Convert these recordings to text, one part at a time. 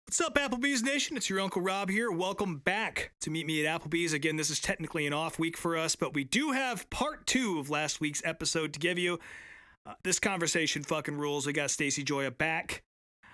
What's up, Applebee's Nation? It's your Uncle Rob here. Welcome back to Meet Me at Applebee's. Again, this is technically an off week for us, but we do have part 2 of last week's episode to give you. This conversation fucking rules. We got Stacy Gioia back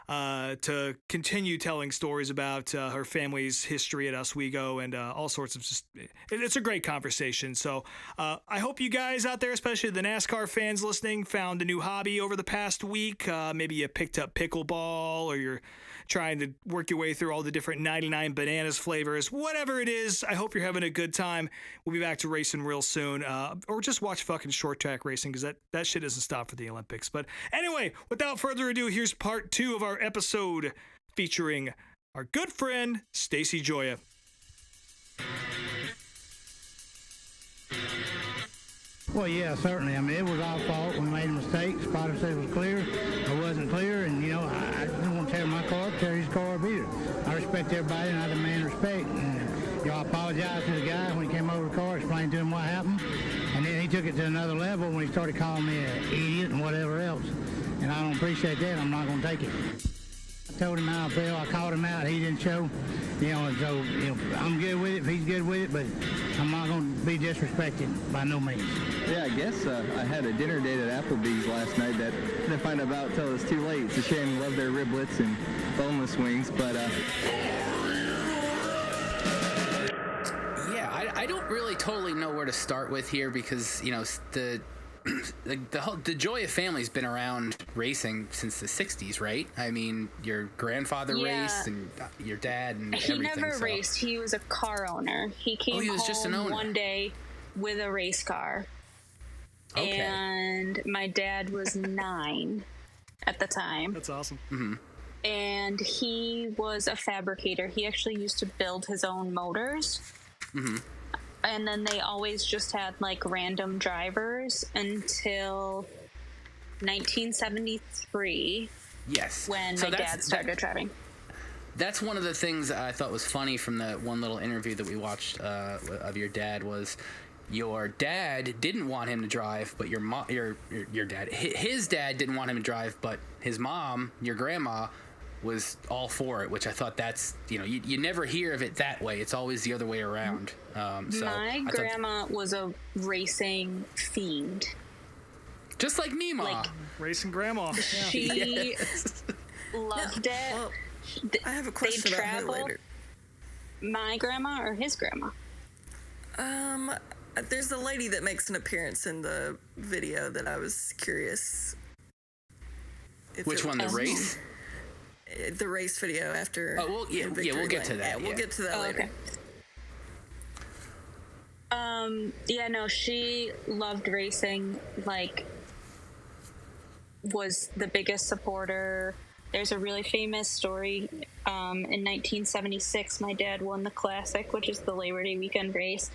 to continue telling stories about her family's history at Oswego and all sorts of just... It's a great conversation. So I hope you guys out there, especially the NASCAR fans listening, found a new hobby over the past week. Maybe you picked up pickleball, or you're trying to work your way through all the different 99 bananas flavors. Whatever it is, I hope you're having a good time. We'll be back to racing real soon. Or just watch fucking short track racing, because that shit doesn't stop for the Olympics. But anyway, without further ado, here's part 2 of our episode featuring our good friend, Stacy Gioia. Well, yeah, certainly. I mean, it was our fault. We made a mistake. Spotter said it was clear. I wasn't clear, and, you know, I didn't want to tear my car up, tear his car up either. I respect everybody, and I demand respect. And, you know, I apologized to the guy when he came over the car, explained to him what happened. And then he took it to another level when he started calling me an idiot and whatever else. And I don't appreciate that. I'm not going to take it. I told him how I felt. I called him out. He didn't show. You know, and so, you know, I'm good with it if he's good with it, but I'm not going to be disrespected by no means. Yeah, I guess I had a dinner date at Applebee's last night that I didn't find out about until it was too late. It's a shame. Love their riblets and boneless wings, but... Yeah, I don't really totally know where to start with here because, you know, the Gioia family's been around racing since the 60s, right? I mean, your grandfather raced and your dad and everything. He never raced. He was a car owner. He came he was home just an owner. one day with a race car. Okay. And my dad was 9 at the time. That's awesome. Mm-hmm. And he was a fabricator. He actually used to build his own motors. Mm-hmm. And then they always just had like random drivers until 1973. Yes. When my dad started driving. That's one of the things I thought was funny from the one little interview that we watched of your dad was your dad didn't want him to drive, but your dad, his dad didn't want him to drive, but his mom, your grandma, was all for it, which I thought that's, you know, you never hear of it that way. It's always the other way around. My grandma was a racing fiend. Just like Nima. Like, Racing grandma. She loved it. Well, I have a question about her later. My grandma or his grandma? There's a lady that makes an appearance in the video that I was curious. Which one, the race? The race video after. Oh, well, yeah, we'll get to that. Yeah, we'll get to that later. Okay. Yeah, no, she loved racing, like, was the biggest supporter. There's a really famous story. In 1976, my dad won the Classic, which is the Labor Day weekend race,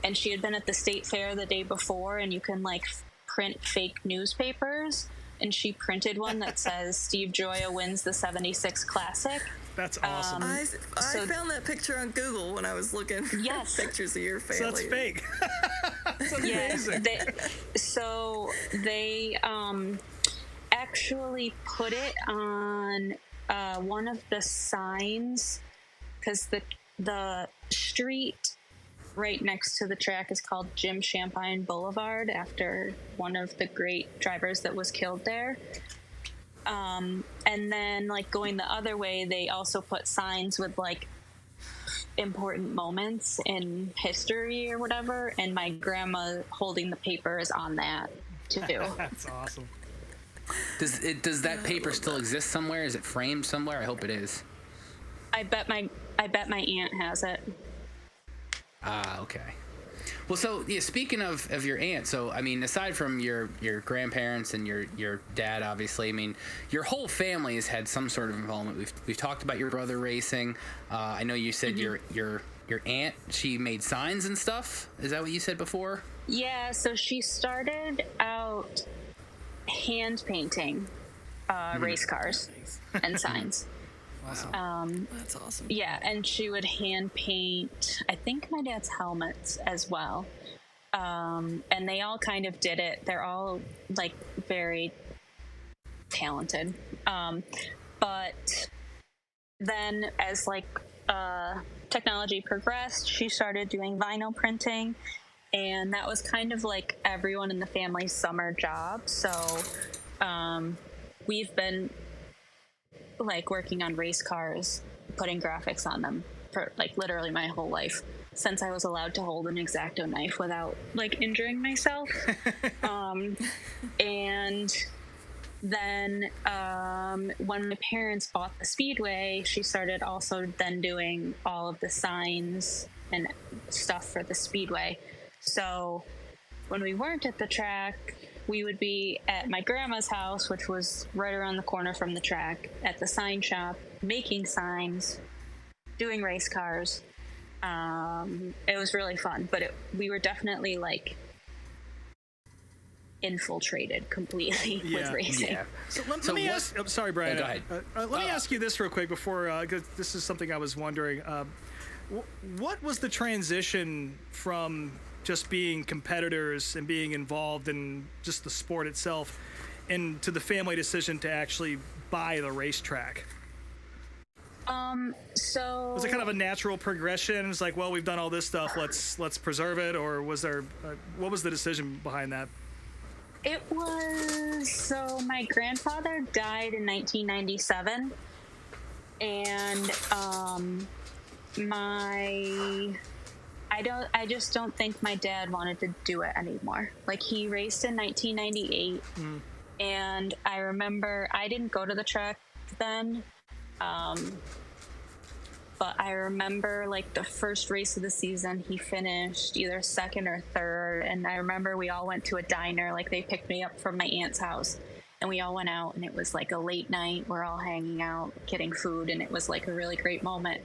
and she had been at the state fair the day before, and you can, like, print fake newspapers, and she printed one that says Steve Gioia wins the 76 Classic. That's awesome. I found that picture on Google when I was looking for pictures of your family. So that's fake. That's amazing. They actually put it on one of the signs, because the street right next to the track is called Jim Champagne Boulevard, after one of the great drivers that was killed there. And then, like, going the other way, they also put signs with, like, important moments in history or whatever, and my grandma holding the paper is on that too. That's awesome. Does that paper still exist somewhere? Is it framed somewhere? I hope it is. I bet my aunt has it. Ah, okay. Well, so yeah, speaking of your aunt, so I mean, aside from your grandparents and your dad, obviously, I mean, your whole family has had some sort of involvement. We've talked about your brother racing. I know you said your aunt, she made signs and stuff. Is that what you said before? Yeah. So she started out hand painting race cars and signs. Awesome. That's awesome. Yeah, and she would hand paint, I think, my dad's helmets as well. And they all kind of did it. They're all, like, very talented. But then as like technology progressed, she started doing vinyl printing, and that was kind of like everyone in the family's summer job. So we've been like working on race cars, putting graphics on them for like literally my whole life, since I was allowed to hold an X-Acto knife without like injuring myself. And then when my parents bought the Speedway, she started also then doing all of the signs and stuff for the Speedway. So when we weren't at the track, we would be at my grandma's house, which was right around the corner from the track, at the sign shop, making signs, doing race cars. It was really fun, but we were definitely like infiltrated completely with racing. Yeah. So let me ask. I'm sorry, Brian. Go ahead. Let me ask you this real quick before, because this is something I was wondering. What was the transition from just being competitors and being involved in just the sport itself, and to the family decision to actually buy the racetrack? So Was it kind of a natural progression? It's like, well, we've done all this stuff. Let's preserve it, or was there? What was the decision behind that? it was, so my grandfather died in 1997, and I just don't think my dad wanted to do it anymore. Like, he raced in 1998, and I remember I didn't go to the track then, but I remember like the first race of the season, he finished either second or third, and I remember we all went to a diner. Like, they picked me up from my aunt's house, and we all went out, and it was like a late night. We're all hanging out, getting food, and it was like a really great moment.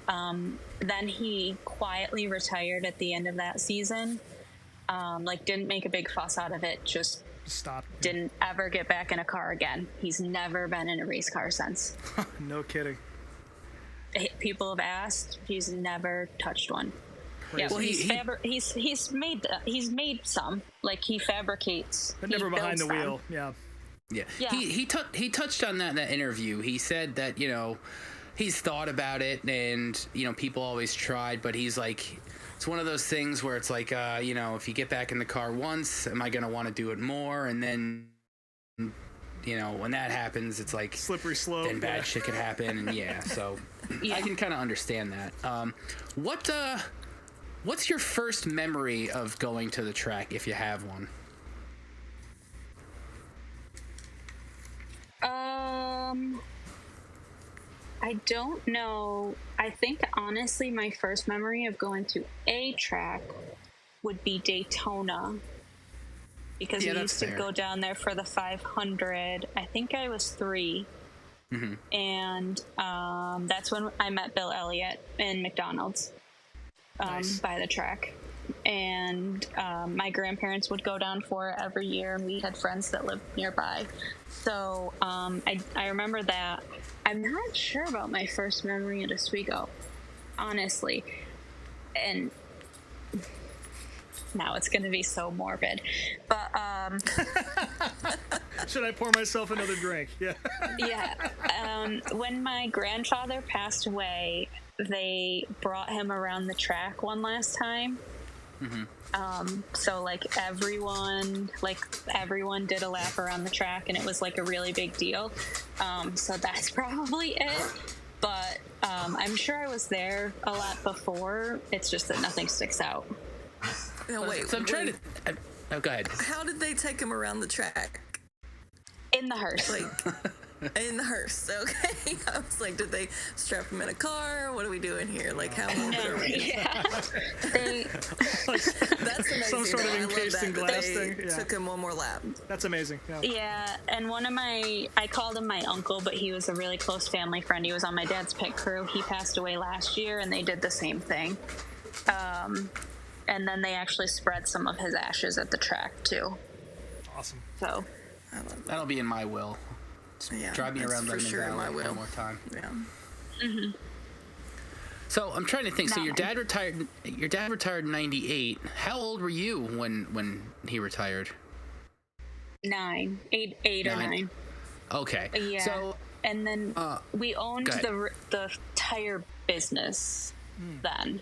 Then he quietly retired at the end of that season. Like, didn't make a big fuss out of it, just Stop. didn't ever get back in a car again. He's never been in a race car since. No kidding. People have asked, he's never touched one. Yeah, Well, he's made some. Like, he fabricates, But never he behind the builds them. wheel. Yeah. Yeah. Yeah. He touched on that in that interview. He said that, you know, he's thought about it, and, you know, people always tried, but he's like, it's one of those things where it's like, you know, if you get back in the car once, am I going to want to do it more? And then, you know, when that happens, it's like Slippery slope. then bad shit could happen, and so Yeah. I can kind of understand that. What's your first memory of going to the track, if you have one? I don't know. I think honestly my first memory of going to a track would be Daytona, because Yeah, we that's used to fair. go down there for the 500. I think I was 3. And that's when I met Bill Elliott in McDonald's Nice. by the track. And my grandparents would go down for it every year, and we had friends that lived nearby. So I remember that. I'm not sure about my first memory at Oswego, honestly. And now it's going to be so morbid. But Should I pour myself another drink? Yeah. yeah, when my grandfather passed away, they brought him around the track one last time. So like everyone did a lap around the track, and it was like a really big deal. So that's probably it. But I'm sure I was there a lot before. It's just that nothing sticks out. No, wait. So I'm trying wait. to. Oh, go ahead. How did they take him around the track? In the hearse. Like, in the hearse, okay. I was like, did they strap him in a car? What are we doing here? Like, how morbid are we? Yeah. They, That's amazing. Some sort of though. I love encased that in that glass they thing. Yeah. took him one more lap. That's amazing. Yeah. yeah, and I called him my uncle, but he was a really close family friend. He was on my dad's pit crew. He passed away last year, and they did the same thing. And then they actually spread some of his ashes at the track too. Awesome. So I love that. That'll be in my will. Yeah, Drive me that's around for Lebanon sure in my Valley will. one more time. Yeah. So I'm trying to think. So No. your dad retired. Your dad retired in '98. How old were you when he retired? 8 or 9. Okay. Yeah. So And then we owned the tire business then.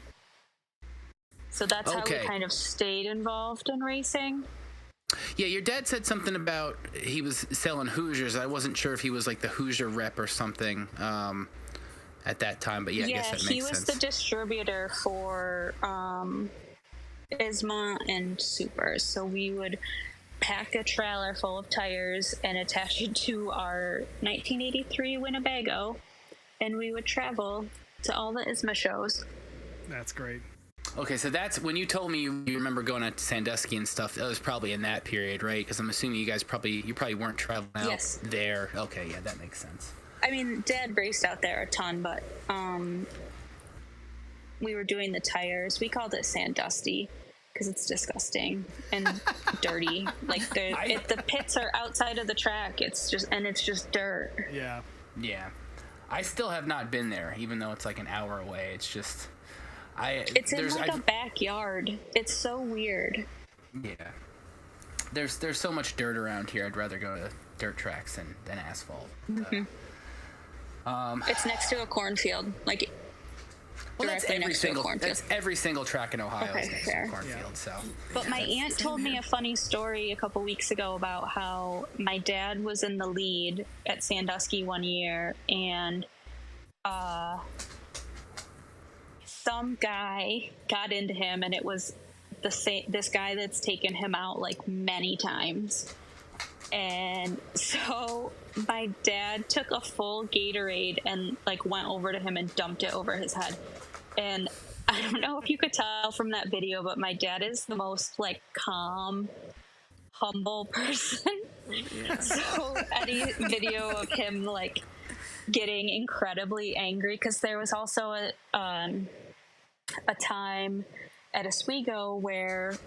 So that's how we kind of stayed involved in racing. Yeah, your dad said something about he was selling Hoosiers. I wasn't sure if he was like the Hoosier rep or something at that time, but I guess that makes sense. Yeah, he was the distributor for ISMA and Supers. So we would pack a trailer full of tires and attach it to our 1983 Winnebago, and we would travel to all the ISMA shows. That's great. Okay, so that's when you told me you remember going out to Sandusky and stuff. That was probably in that period, right? Because I'm assuming you probably weren't traveling out there. Okay, yeah, that makes sense. I mean, Dad raced out there a ton, but we were doing the tires. We called it Sandusky because it's disgusting and dirty. Like the pits are outside of the track. It's just dirt. Yeah. Yeah. I still have not been there, even though it's like an hour away. It's just. It's in like a backyard. It's so weird. Yeah. There's so much dirt around here. I'd rather go to dirt tracks than asphalt. Mm-hmm. It's next to a cornfield. Like, that's every single track in Ohio is next to a cornfield. So. But my aunt told me a funny story a couple weeks ago about how my dad was in the lead at Sandusky one year, and some guy got into him, and it was this guy that's taken him out like many times. And so my dad took a full Gatorade and like went over to him and dumped it over his head. And I don't know if you could tell from that video, but my dad is the most like calm, humble person. Yeah. So any video of him like getting incredibly angry, because there was also a time at Oswego where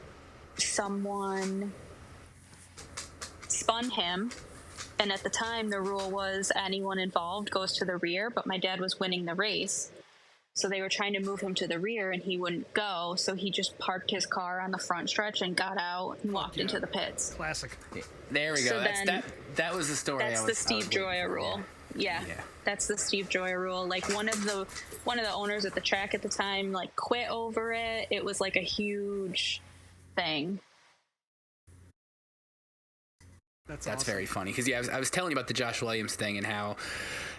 someone spun him, and at the time the rule was anyone involved goes to the rear, but my dad was winning the race, so they were trying to move him to the rear and he wouldn't go, so he just parked his car on the front stretch and got out and walked into the pits. Classic. There we go. That was the story. That's the Steve Gioia rule. Yeah, that's the Steve Gioia rule. Like one of the owners at the track at the time like quit over it. It was like a huge thing. That's awesome. Very funny because I was telling you about the Josh Williams thing and how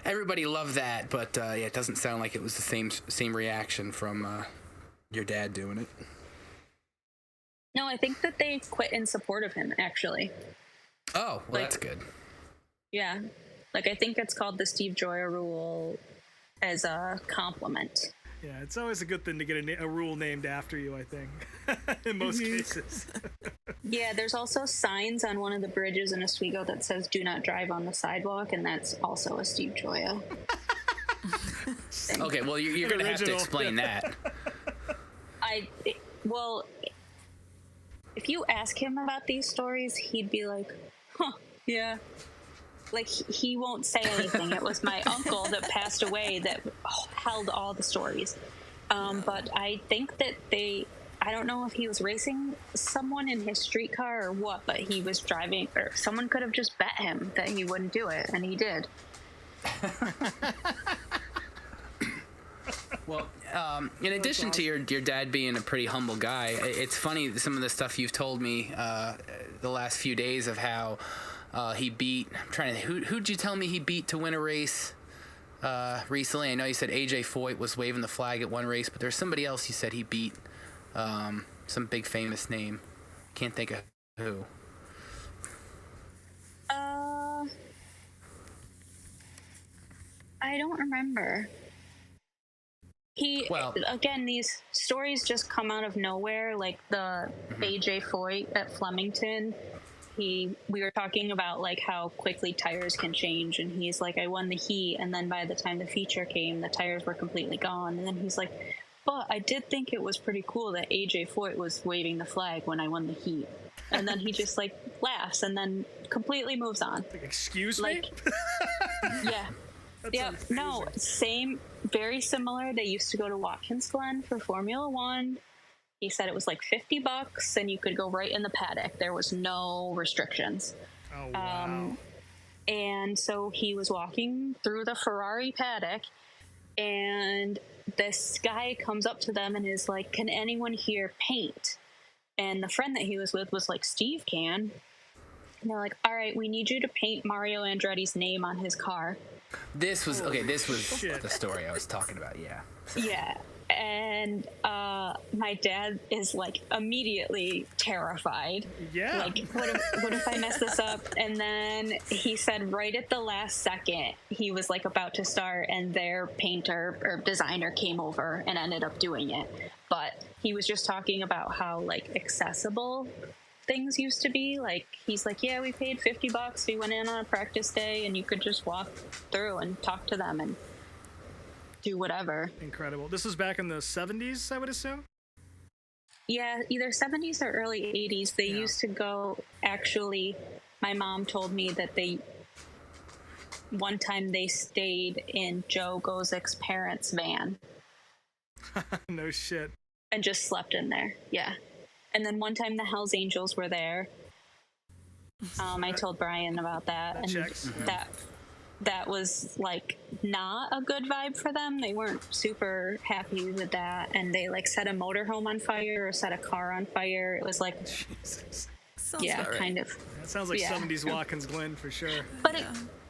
everybody loved that, but it doesn't sound like it was the same reaction from your dad doing it. No, I think that they quit in support of him actually. Oh, well, that's good. Yeah. Like, I think it's called the Steve Gioia rule as a compliment. Yeah, it's always a good thing to get a rule named after you, I think, in most cases. Yeah, there's also signs on one of the bridges in Oswego that says, "Do not drive on the sidewalk," and that's also a Steve Gioia. Okay, well, you're going to have to explain that. Well, if you ask him about these stories, he'd be like, huh, yeah. Like, he won't say anything. It was my uncle that passed away that held all the stories. But I think that I don't know if he was racing someone in his streetcar or what, but he was driving, or someone could have just bet him that he wouldn't do it, and he did. Well, in addition to your dad being a pretty humble guy, it's funny some of the stuff you've told me the last few days of how he beat. I'm trying to. Who'd you tell me he beat to win a race recently? I know you said AJ Foyt was waving the flag at one race, but there's somebody else you said he beat. Some big famous name. Can't think of who. I don't remember. Again, these stories just come out of nowhere, like the AJ Foyt at Flemington. We were talking about like how quickly tires can change, and he's like, I won the heat, and then by the time the feature came, the tires were completely gone. And then he's like, but I did think it was pretty cool that AJ Foyt was waving the flag when I won the heat. And then he just like laughs and then completely moves on. Like, excuse me? Yeah. Yeah, no, same, very similar. They used to go to Watkins Glen for Formula One. He said it was like $50 and you could go right in the paddock. There was no restrictions. Oh, wow. And so he was walking through the Ferrari paddock, and this guy comes up to them and is like, "Can anyone here paint?" And the friend that he was with was like, "Steve can." And they're like, "All right, we need you to paint Mario Andretti's name on his car." This was shit. the story I was talking about. Yeah. Yeah. And my dad is like immediately terrified. Yeah. Like, what if I mess this up? And then he said right at the last second, he was like about to start, and their painter or designer came over and ended up doing it. But he was just talking about how like accessible things used to be. Like, he's like, yeah, we paid $50. We went in on a practice day, and you could just walk through and talk to them and do whatever. Incredible. This was back in the 70s, I would assume? Yeah, either 70s or early 80s. They used to go, actually, my mom told me that one time they stayed in Joe Gozik's parents' van. No shit. And just slept in there. Yeah. And then one time the Hells Angels were there. I told Brian about that. That checks. That was like not a good vibe for them. They weren't super happy with that, and they like set a motorhome on fire or set a car on fire. It was like, Jesus. Sounds yeah, about right. kind of. That sounds like 70s Watkins Glen for sure. But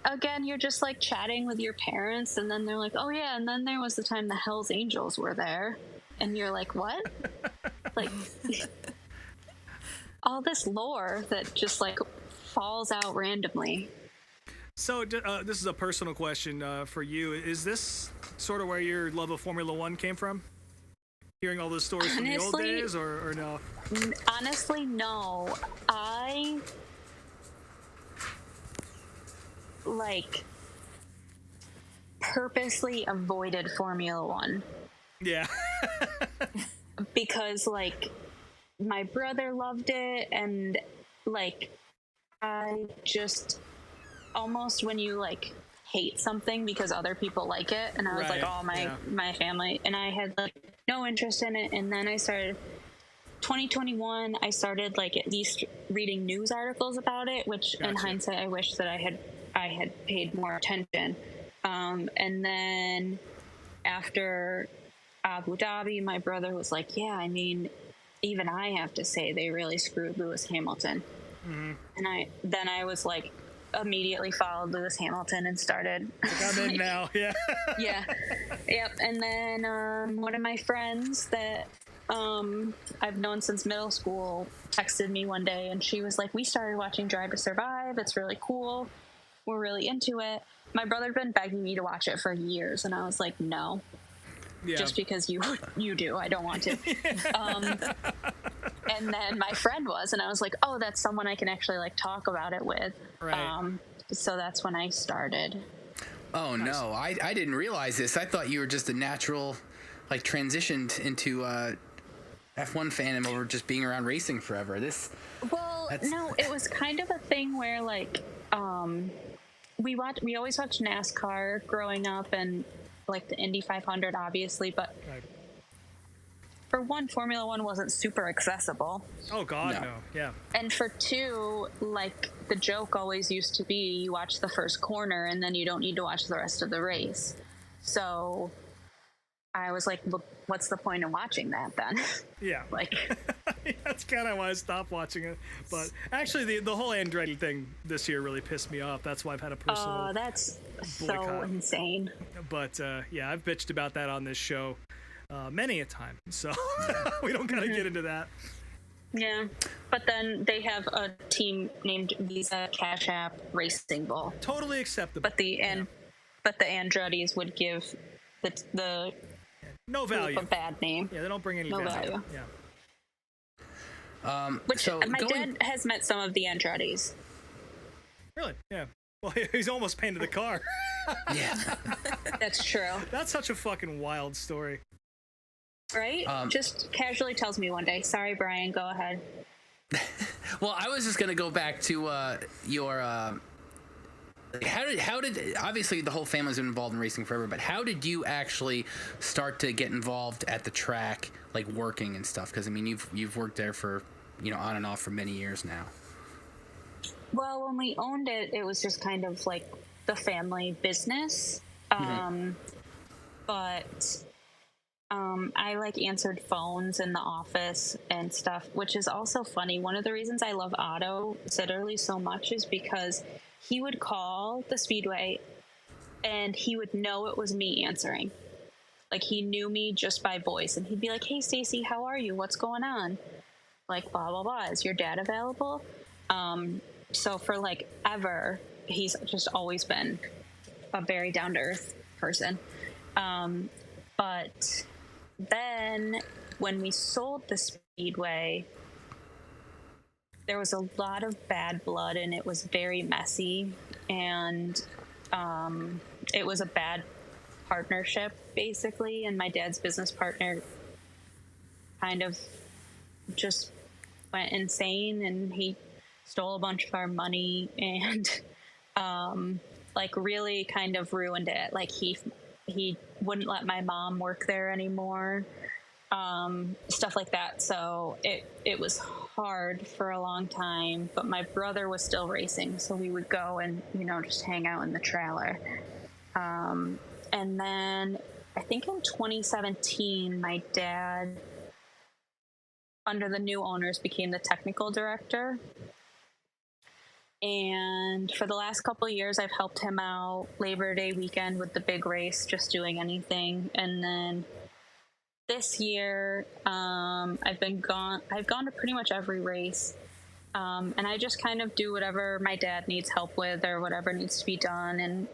again, you're just like chatting with your parents, and then they're like, "Oh yeah," and then there was the time the Hells Angels were there, and you're like, "What?" Like all this lore that just like falls out randomly. So this is a personal question for you. Is this sort of where your love of Formula One came from? Hearing all those stories from the old days, or no? Honestly, no. I like purposely avoided Formula One. Yeah. Because like my brother loved it, and like I just almost, when you like hate something because other people like it, and I was like, oh, my family, and I had like no interest in it. And then I started 2021, I started like at least reading news articles about it, which in hindsight I wish that I had paid more attention. And then after Abu Dhabi, my brother was like, yeah, I mean, even I have to say they really screwed Lewis Hamilton. And I was like, immediately followed Lewis Hamilton and started. I'm in now, yeah. Yeah. Yep. And then one of my friends that I've known since middle school texted me one day, and she was like, we started watching Drive to Survive. It's really cool. We're really into it. My brother had been begging me to watch it for years, and I was like, no. Yeah. Just because you do. I don't want to. And then my friend was, and I was like, oh, that's someone I can actually like talk about it with. Right. So that's when I started. Oh, nice. No, I didn't realize this. I thought you were just a natural, like, transitioned into F1 fandom over just being around racing forever. No, it was kind of a thing where like we always watched NASCAR growing up, and like the Indy 500 obviously, but for one, Formula One wasn't super accessible. Oh God, no. Yeah. And for two, like the joke always used to be, you watch the first corner and then you don't need to watch the rest of the race. So I was like, well, what's the point of watching that then? Yeah. Like that's kind of why I stopped watching it. But actually, the whole Andretti thing this year really pissed me off. That's why I've had a personal. That's boycott. So insane. But yeah, I've bitched about that on this show many a time. So we don't gotta get into that. Yeah, but then they have a team named Visa Cash App Racing Bull. Totally acceptable. But the Andrettis would give the no value, a bad name. Yeah, they don't bring any value. Yeah. Which my dad has met some of the Andrettis. Really? Yeah. Well, he's almost painted the car. Yeah. That's true. That's such a fucking wild story. Right? Just casually tells me one day. Sorry, Brian, go ahead. Well, I was just going to go back to your... How did obviously the whole family's been involved in racing forever, but how did you actually start to get involved at the track, like working and stuff? Because I mean, you've worked there for on and off for many years now. Well, when we owned it, it was just kind of like the family business. But I like answered phones in the office and stuff, which is also funny. One of the reasons I love Otto Sitterly so much is because he would call the Speedway and he would know it was me answering. Like, he knew me just by voice, and he'd be like, "Hey, Stacy, how are you? What's going on? Like, blah, blah, blah. Is your dad available?" So for, like, ever, he's just always been a very down-to-earth person. But then when we sold the Speedway, there was a lot of bad blood, and it was very messy, and it was a bad partnership, basically, and my dad's business partner kind of just went insane, and he stole a bunch of our money and like really kind of ruined it. Like, he wouldn't let my mom work there anymore, stuff like that. So it was hard for a long time, but my brother was still racing, so we would go and, you know, just hang out in the trailer. And then I think in 2017, my dad, under the new owners, became the technical director. And for the last couple of years, I've helped him out Labor Day weekend with the big race, just doing anything. And then this year, I've gone to pretty much every race. And I just kind of do whatever my dad needs help with or whatever needs to be done, and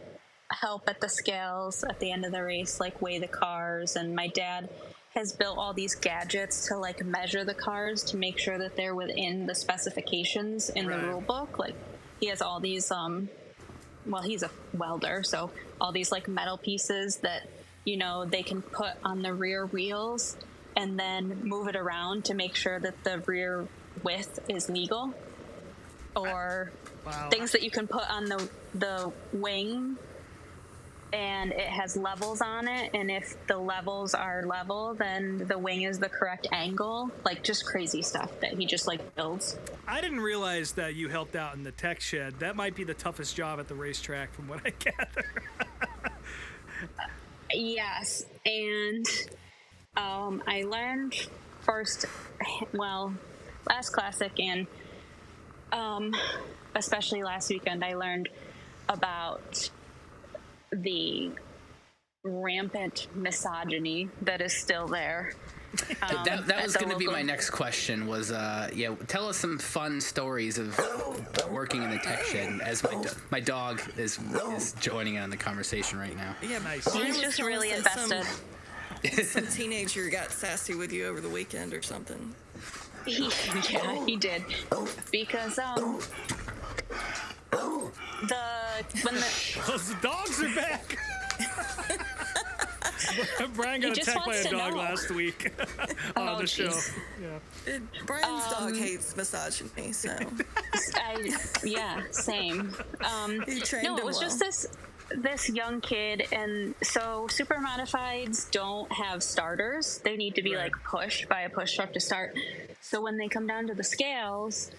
help at the scales at the end of the race, like weigh the cars. And my dad has built all these gadgets to like measure the cars to make sure that they're within the specifications in the rule book. Like, he has all these well, he's a welder, so all these like metal pieces that, you know, they can put on the rear wheels and then move it around to make sure that the rear width is legal, or things that you can put on the wing, and it has levels on it, and if the levels are level, then the wing is the correct angle. Like, just crazy stuff that he just like builds. I didn't realize that you helped out in the tech shed. That might be the toughest job at the racetrack, from what I gather. Yes, and I learned first, well, last classic and especially last weekend, I learned about the rampant misogyny that is still there. That was going to be my next question. Was tell us some fun stories of working in the tech shed. As my dog is joining in on the conversation right now. Yeah, nice. He's just really invested. Some teenager got sassy with you over the weekend or something. He did, because Those dogs are back. Brian got attacked by a dog last week on the show. Yeah. Brian's dog hates misogyny, so. Same. He trained no, it was him just this young kid, and so super modifieds don't have starters. They need to be like pushed by a push truck to start. So when they come down to the scales,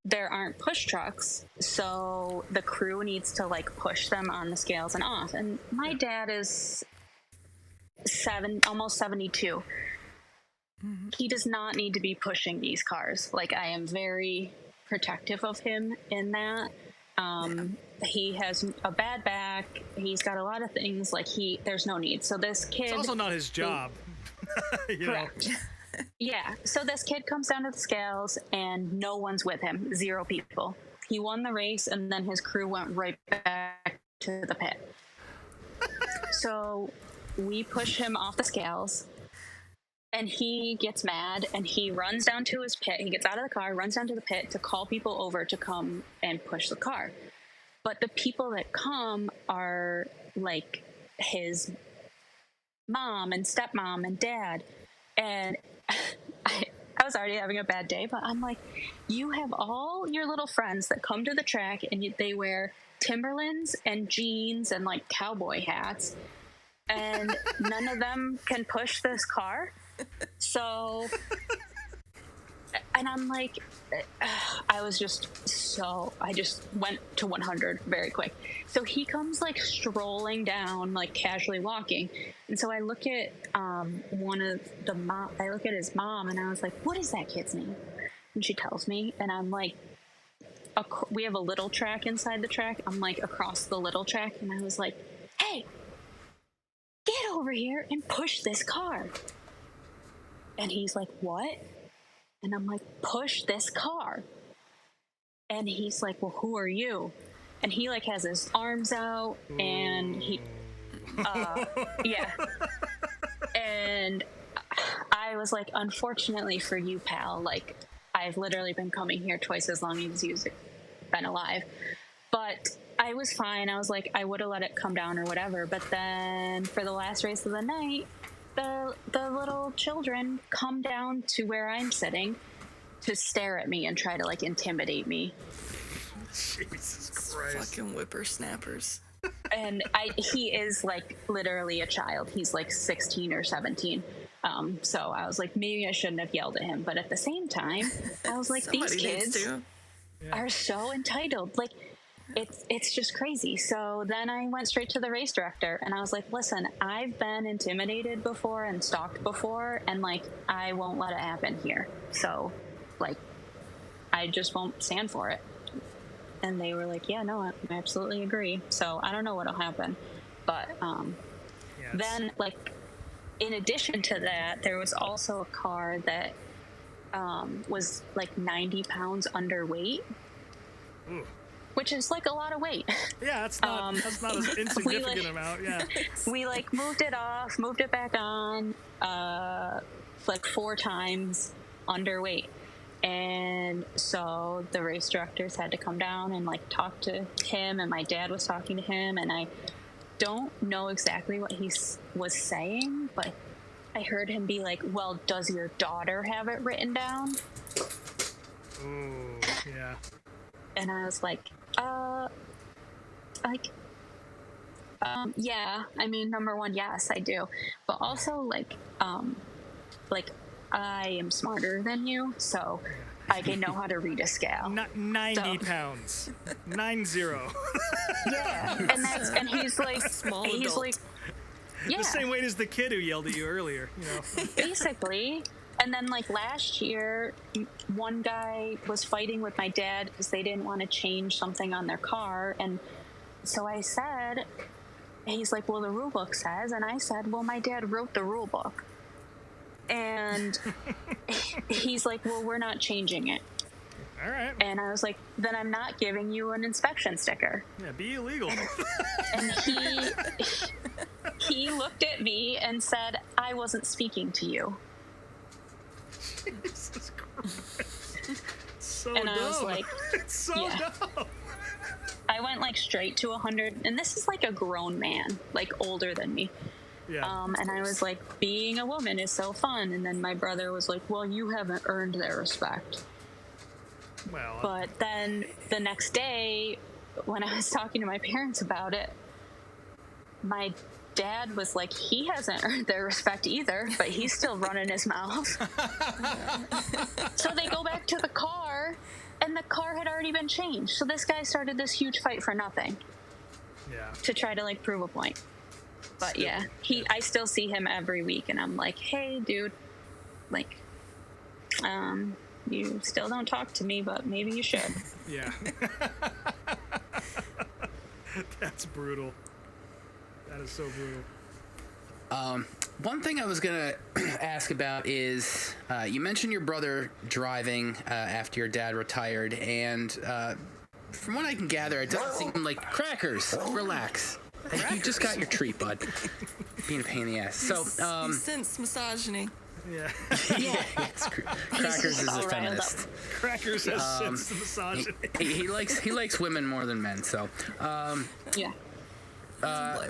there aren't push trucks, so the crew needs to like push them on the scales and off. And my dad is almost 72. Mm-hmm. He does not need to be pushing these cars. Like, I am very protective of him in that. He has a bad back. He's got a lot of things. Like, there's no need. So this kid. It's also not his job. Correct. Yeah. So this kid comes down to the scales, and no one's with him. 0 people. He won the race, and then his crew went right back to the pit. So we push him off the scales, and he gets mad, and he runs down to his pit. He gets out of the car, runs down to the pit to call people over to come and push the car. But the people that come are like his mom and stepmom and dad. And I was already having a bad day, but I'm like, you have all your little friends that come to the track, and they wear Timberlands and jeans and like cowboy hats, and none of them can push this car. So And I'm like, I just went to 100 very quick. So he comes like strolling down, like casually walking. And so I look at I look at his mom, and I was like, what is that kid's name? And she tells me, and I'm like, we have a little track inside the track. I'm like across the little track, and I was like, hey, get over here and push this car. And he's like, what? And I'm like, push this car. And he's like, well, who are you? And he like has his arms out, and he, yeah. And I was like, unfortunately for you, pal, like, I've literally been coming here twice as long as you've been alive. But I was fine. I was like, I would have let it come down or whatever. But then for the last race of the night, the little children come down to where I'm sitting to stare at me and try to like intimidate me. Jesus Christ. Fucking whippersnappers. And he is like literally a child. He's like 16 or 17. So I was like, maybe I shouldn't have yelled at him. But at the same time, I was like, these kids are so entitled. Like, it's just crazy. So then I went straight to the race director, and I was like, listen, I've been intimidated before and stalked before, and like, I won't let it happen here. So like, I just won't stand for it. And they were like, yeah, no, I absolutely agree. So I don't know what'll happen. But then like, in addition to that, there was also a car that was like 90 pounds underweight. Ooh. Which is like a lot of weight. Yeah, that's not an insignificant amount. Yeah. We like moved it off, moved it back on, like 4 times underweight. And so the race directors had to come down and like talk to him, and my dad was talking to him, and I don't know exactly what he was saying, but I heard him be like, well, does your daughter have it written down? Ooh, yeah. And I was like, yeah, I mean, number one, yes, I do. But also, like, I am smarter than you, so I can know how to read a scale. 90 pounds. 90. Yeah, and he's like, he's like, yeah. The same weight as the kid who yelled at you earlier, you know. Basically. And then, like, last year, one guy was fighting with my dad because they didn't want to change something on their car. And so I said, he's like, well, the rule book says. And I said, well, my dad wrote the rule book. And he's like, well, we're not changing it. All right. And I was like, then I'm not giving you an inspection sticker. Yeah, be illegal. And he looked at me and said, I wasn't speaking to you. Jesus Christ. So and dumb. I was like, it's so dumb. I went like straight to 100, and this is like a grown man, like older than me. Yeah. And I was like, being a woman is so fun. And then my brother was like, well, you haven't earned their respect. Well, but then the next day, when I was talking to my parents about it, my dad was like, he hasn't earned their respect either, but he's still running his mouth. So they go back to the car, and the car had already been changed. So this guy started this huge fight for nothing. Yeah. To try to like prove a point. But yeah, I still see him every week, and I'm like, hey, dude, like, you still don't talk to me, but maybe you should. Yeah. That's brutal. That is so brutal. One thing I was going to ask about is you mentioned your brother driving after your dad retired, and from what I can gather, it doesn't seem like crackers. Relax. You just got your treat, bud. Being a pain in the ass. So, you sense misogyny. Yeah. Yeah. Crackers is a feminist. Crackers has sense of misogyny. He likes women more than men. So, Yeah.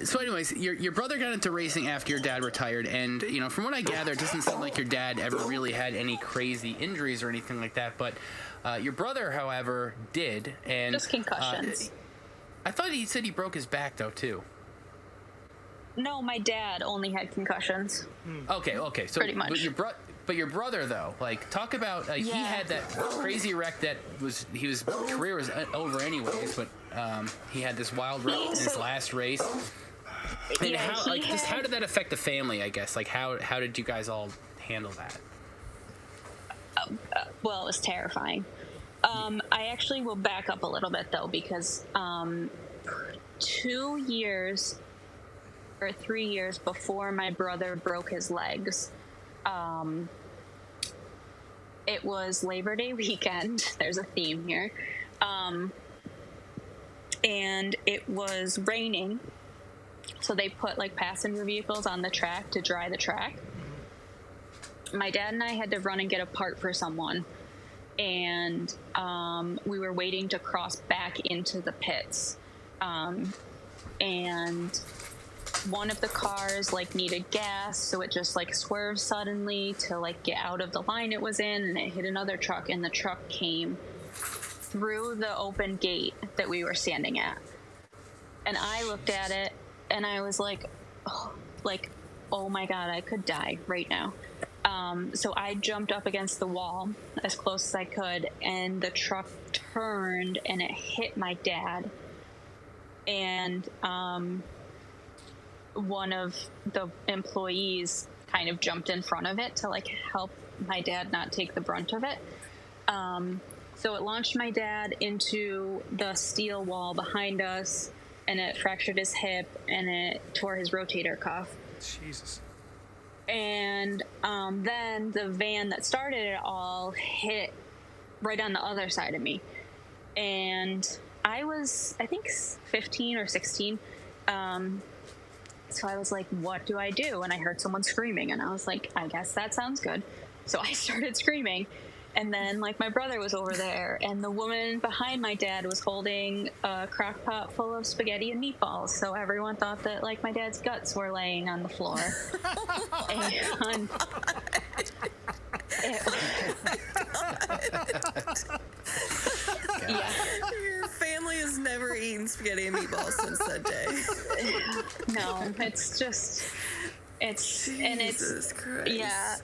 So anyways, your brother got into racing after your dad retired, and you know, from what I gather, it doesn't sound like your dad ever really had any crazy injuries or anything like that. But your brother, however, did, and Just concussions. I thought he said he broke his back though too. No, my dad only had concussions. Okay. So Pretty much. But your brother, though, like, talk about he had that crazy wreck that his career was over anyways, but he had this wild wreck in his last race. And how did that affect the family? I guess, like, how did you guys all handle that? Well, it was terrifying. I actually will back up a little bit though, because 2 years or 3 years before my brother broke his legs, it was Labor Day weekend. There's a theme here. And it was raining. So they put like passenger vehicles on the track to dry the track. My dad and I had to run and get a part for someone. And we were waiting to cross back into the pits. And one of the cars like needed gas, so it just like swerved suddenly to like get out of the line it was in, and it hit another truck, and the truck came through the open gate that we were standing at. And I looked at it and I was like, oh my God, I could die right now. So I jumped up against the wall as close as I could, and the truck turned and it hit my dad. And one of the employees kind of jumped in front of it to like help my dad not take the brunt of it. So it launched my dad into the steel wall behind us, and it fractured his hip and it tore his rotator cuff. Jesus. And then the van that started it all hit right on the other side of me. And I was, I think, 15 or 16. So I was like, what do I do? And I heard someone screaming, and I was like, I guess that sounds good. So I started screaming. And then, like, my brother was over there, and the woman behind my dad was holding a crock pot full of spaghetti and meatballs. So everyone thought that, like, my dad's guts were laying on the floor. And yeah. Your family has never eaten spaghetti and meatballs since that day. No, it's just, Jesus Christ. yeah.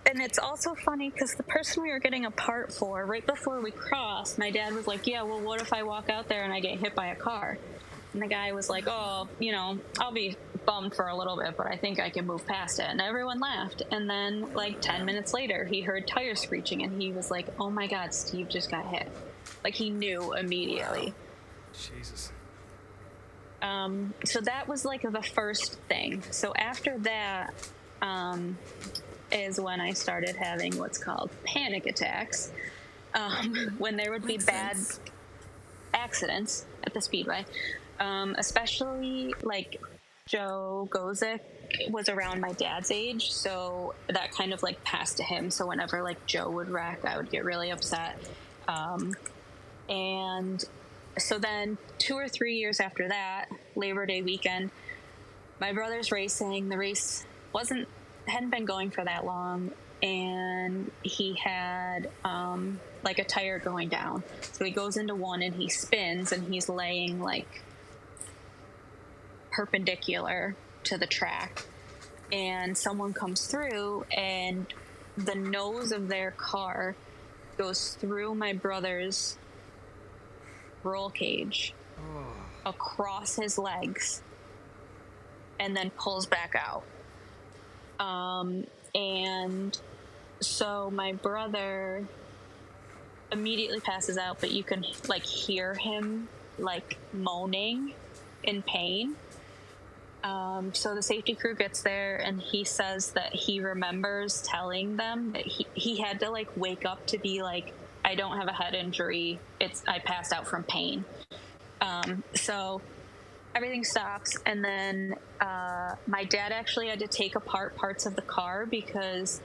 And it's also funny because the person we were getting a part for, right before we crossed, my dad was like, yeah, well, what if I walk out there and I get hit by a car? And the guy was like, oh, you know, I'll be bummed for a little bit, but I think I can move past it. And everyone laughed. And then, like, 10 minutes later, he heard tires screeching, and he was like, oh my God, Steve just got hit. Like, he knew immediately. Jesus. So that was, like, the first thing. So after that, is when I started having what's called panic attacks, when there would be bad accidents at the Speedway, especially like Joe Gozick was around my dad's age, so that kind of like passed to him. So whenever like Joe would wreck, I would get really upset. And so then 2 or 3 years after that, Labor Day weekend, my brother's racing. The race hadn't been going for that long, and he had like a tire going down. So he goes into one and he spins, and he's laying like perpendicular to the track, and someone comes through, and the nose of their car goes through my brother's roll cage across his legs and then pulls back out. And so my brother immediately passes out, but you can like hear him like moaning in pain. So the safety crew gets there, and he says that he remembers telling them that he had to like wake up to be like, I don't have a head injury. I passed out from pain. So everything stops, and then my dad actually had to take apart parts of the car because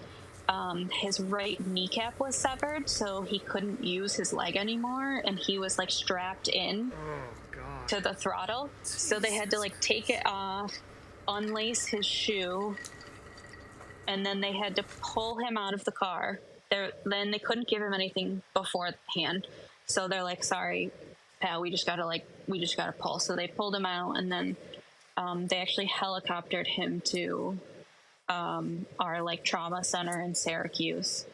his right kneecap was severed, so he couldn't use his leg anymore, and he was like strapped in to the throttle. So they had to like take it off, unlace his shoe, and then they had to pull him out of the car. Then they couldn't give him anything beforehand, so they're like, sorry pal, we just gotta pull. So they pulled him out, and then they actually helicoptered him to our like trauma center in Syracuse,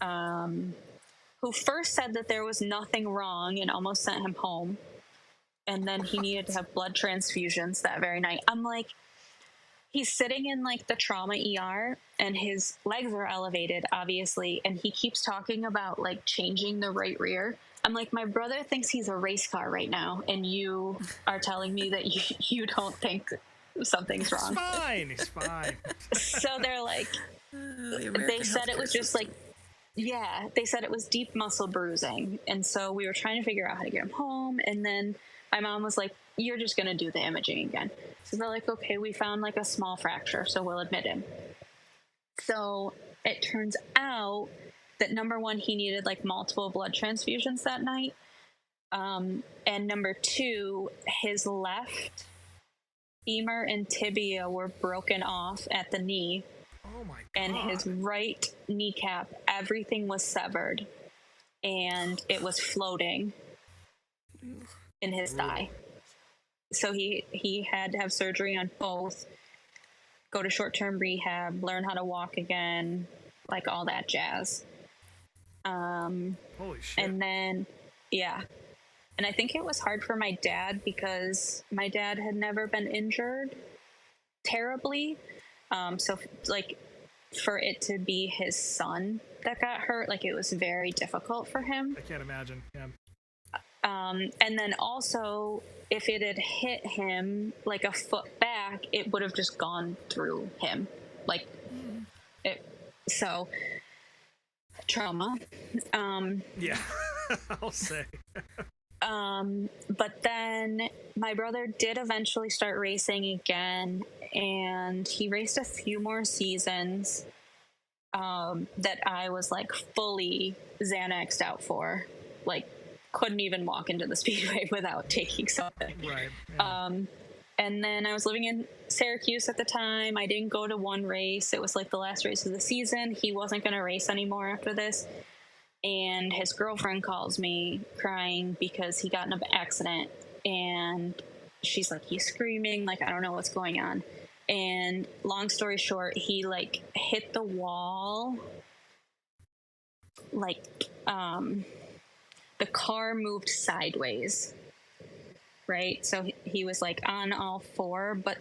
who first said that there was nothing wrong and almost sent him home. And then he needed to have blood transfusions that very night. I'm like, he's sitting in like the trauma ER and his legs are elevated, obviously. And he keeps talking about like changing the right rear. I'm like, my brother thinks he's a race car right now. And you are telling me that you don't think something's wrong. He's fine. So they're like, they said it was just like, yeah, they said it was deep muscle bruising. And so we were trying to figure out how to get him home. And then my mom was like, you're just going to do the imaging again. So they're like, okay, we found like a small fracture, so we'll admit him. So it turns out that number one, he needed like multiple blood transfusions that night. And number two, his left femur and tibia were broken off at the knee. Oh my God. And his right kneecap, everything was severed. And it was floating in his thigh. So he had to have surgery on both, go to short-term rehab, learn how to walk again, like all that jazz. Holy shit. And then, yeah. And I think it was hard for my dad because my dad had never been injured terribly. So, like, for it to be his son that got hurt, like, it was very difficult for him. I can't imagine, yeah. And then also, if it had hit him like a foot back, it would have just gone through him. Like, so, trauma. Yeah, I'll say. But then my brother did eventually start racing again, and he raced a few more seasons that I was like fully Xanaxed out for. Like, couldn't even walk into the speedway without taking something. Right. Yeah. And then I was living in Syracuse at the time. I didn't go to one race. It was like the last race of the season. He wasn't going to race anymore after this. And his girlfriend calls me crying because he got in an accident. And she's like, he's screaming, like, I don't know what's going on. And long story short, he like hit the wall. Like, the car moved sideways, right? So he was like on all four, but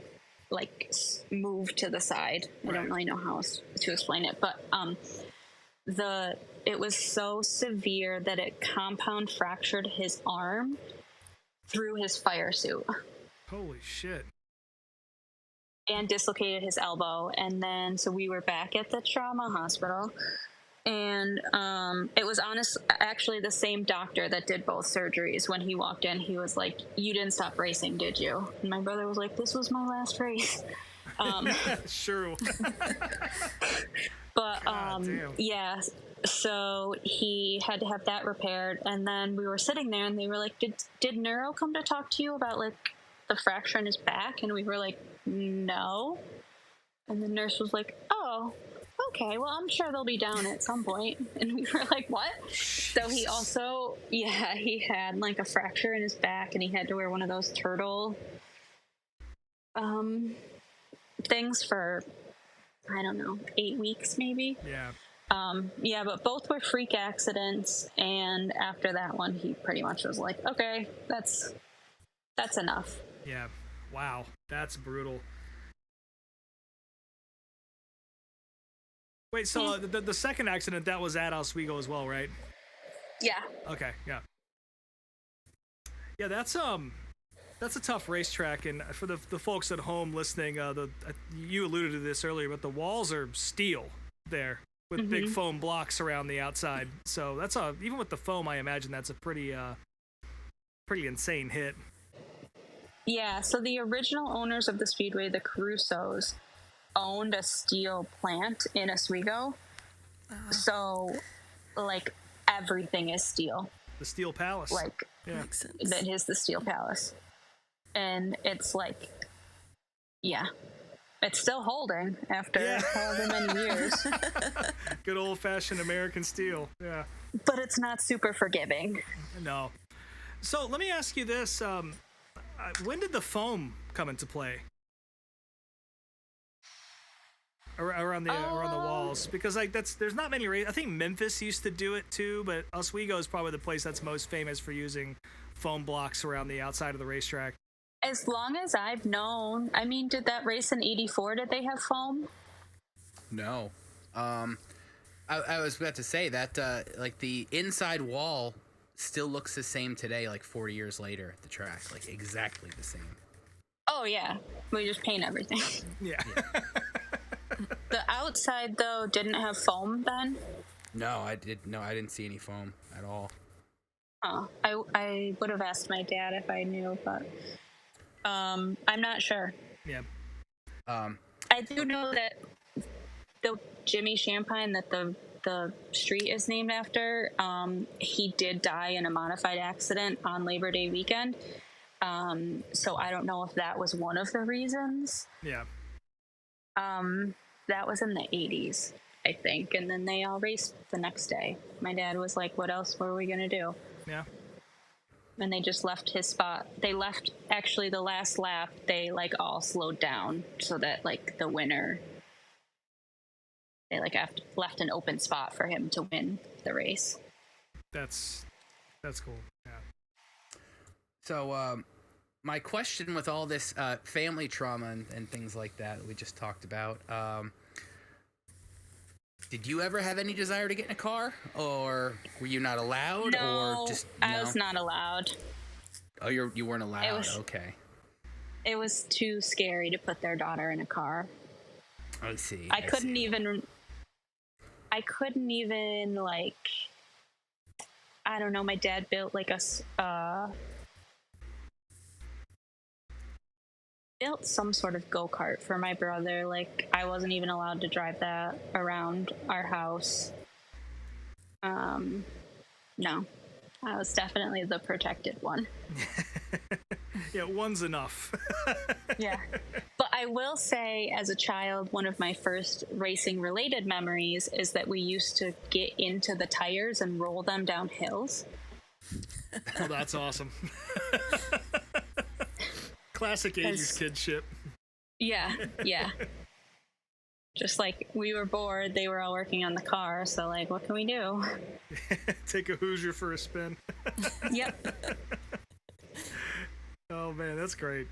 like moved to the side. I don't really know how else to explain it, but it was so severe that it compound fractured his arm through his fire suit. Holy shit. And dislocated his elbow. And then, so we were back at the trauma hospital. And it was actually the same doctor that did both surgeries. When he walked in, he was like, you didn't stop racing, did you? And my brother was like, this was my last race. Sure. But yeah, so he had to have that repaired. And then we were sitting there and they were like, did neuro come to talk to you about like the fracture in his back? And we were like, no. And the nurse was like, oh, okay, well, I'm sure they'll be down at some point. And we were like, what? So he also, he had like a fracture in his back and he had to wear one of those turtle things for, I don't know, 8 weeks maybe. Yeah. But both were freak accidents. And after that one, he pretty much was like, okay, that's enough. Yeah. Wow. That's brutal. Wait, so the second accident, that was at Oswego as well, right? Yeah. Okay, yeah. Yeah, that's a tough racetrack, and for the folks at home listening, you alluded to this earlier, but the walls are steel there with big foam blocks around the outside. So that's even with the foam, I imagine that's a pretty insane hit. Yeah, so the original owners of the Speedway, the Carusos, owned a steel plant in Oswego. So, like, everything is steel. The Steel Palace. Like, Makes sense. that is the Steel Palace. And it's like, yeah, it's still holding after however many years. Good old-fashioned American steel, yeah. But it's not super forgiving. No. So let me ask you this. When did the foam come into play? around the walls, because like there's not many races. I think Memphis used to do it too, but Oswego is probably the place that's most famous for using foam blocks around the outside of the racetrack. As long as I've known, I mean, did that race in '84? Did they have foam? No. I was about to say that like the inside wall still looks the same today, like 40 years later at the track, like exactly the same. Oh yeah, we just paint everything. Yeah. The outside though didn't have foam then. No, I didn't see any foam at all. Oh, I would have asked my dad if I knew, but I'm not sure. Yeah. I do know that the Jimmy Champagne that the street is named after, he did die in a modified accident on Labor Day weekend. So I don't know if that was one of the reasons. Yeah. That was in the 80s, I think, and then they all raced the next day. My dad was like, what else were we gonna do? Yeah. And they just left his spot. They left, actually, the last lap, they, like, all slowed down so that, like, the winner, they, like, left an open spot for him to win the race. That's cool. Yeah. So, my question with all this family trauma and things like that we just talked about, did you ever have any desire to get in a car, or were you not allowed, No, or just I was not allowed. Oh, you weren't allowed. Okay. It was too scary to put their daughter in a car. I see. I couldn't even like, I don't know. My dad built like built some sort of go-kart for my brother. Like, I wasn't even allowed to drive that around our house. No, I was definitely the protected one. Yeah, one's enough. Yeah. But I will say, as a child, one of my first racing-related memories is that we used to get into the tires and roll them down hills. Oh, that's awesome. Classic 80s kid shit. Yeah, yeah. Just like, we were bored, they were all working on the car, so like, what can we do? Take a Hoosier for a spin. Yep. Oh man, that's great.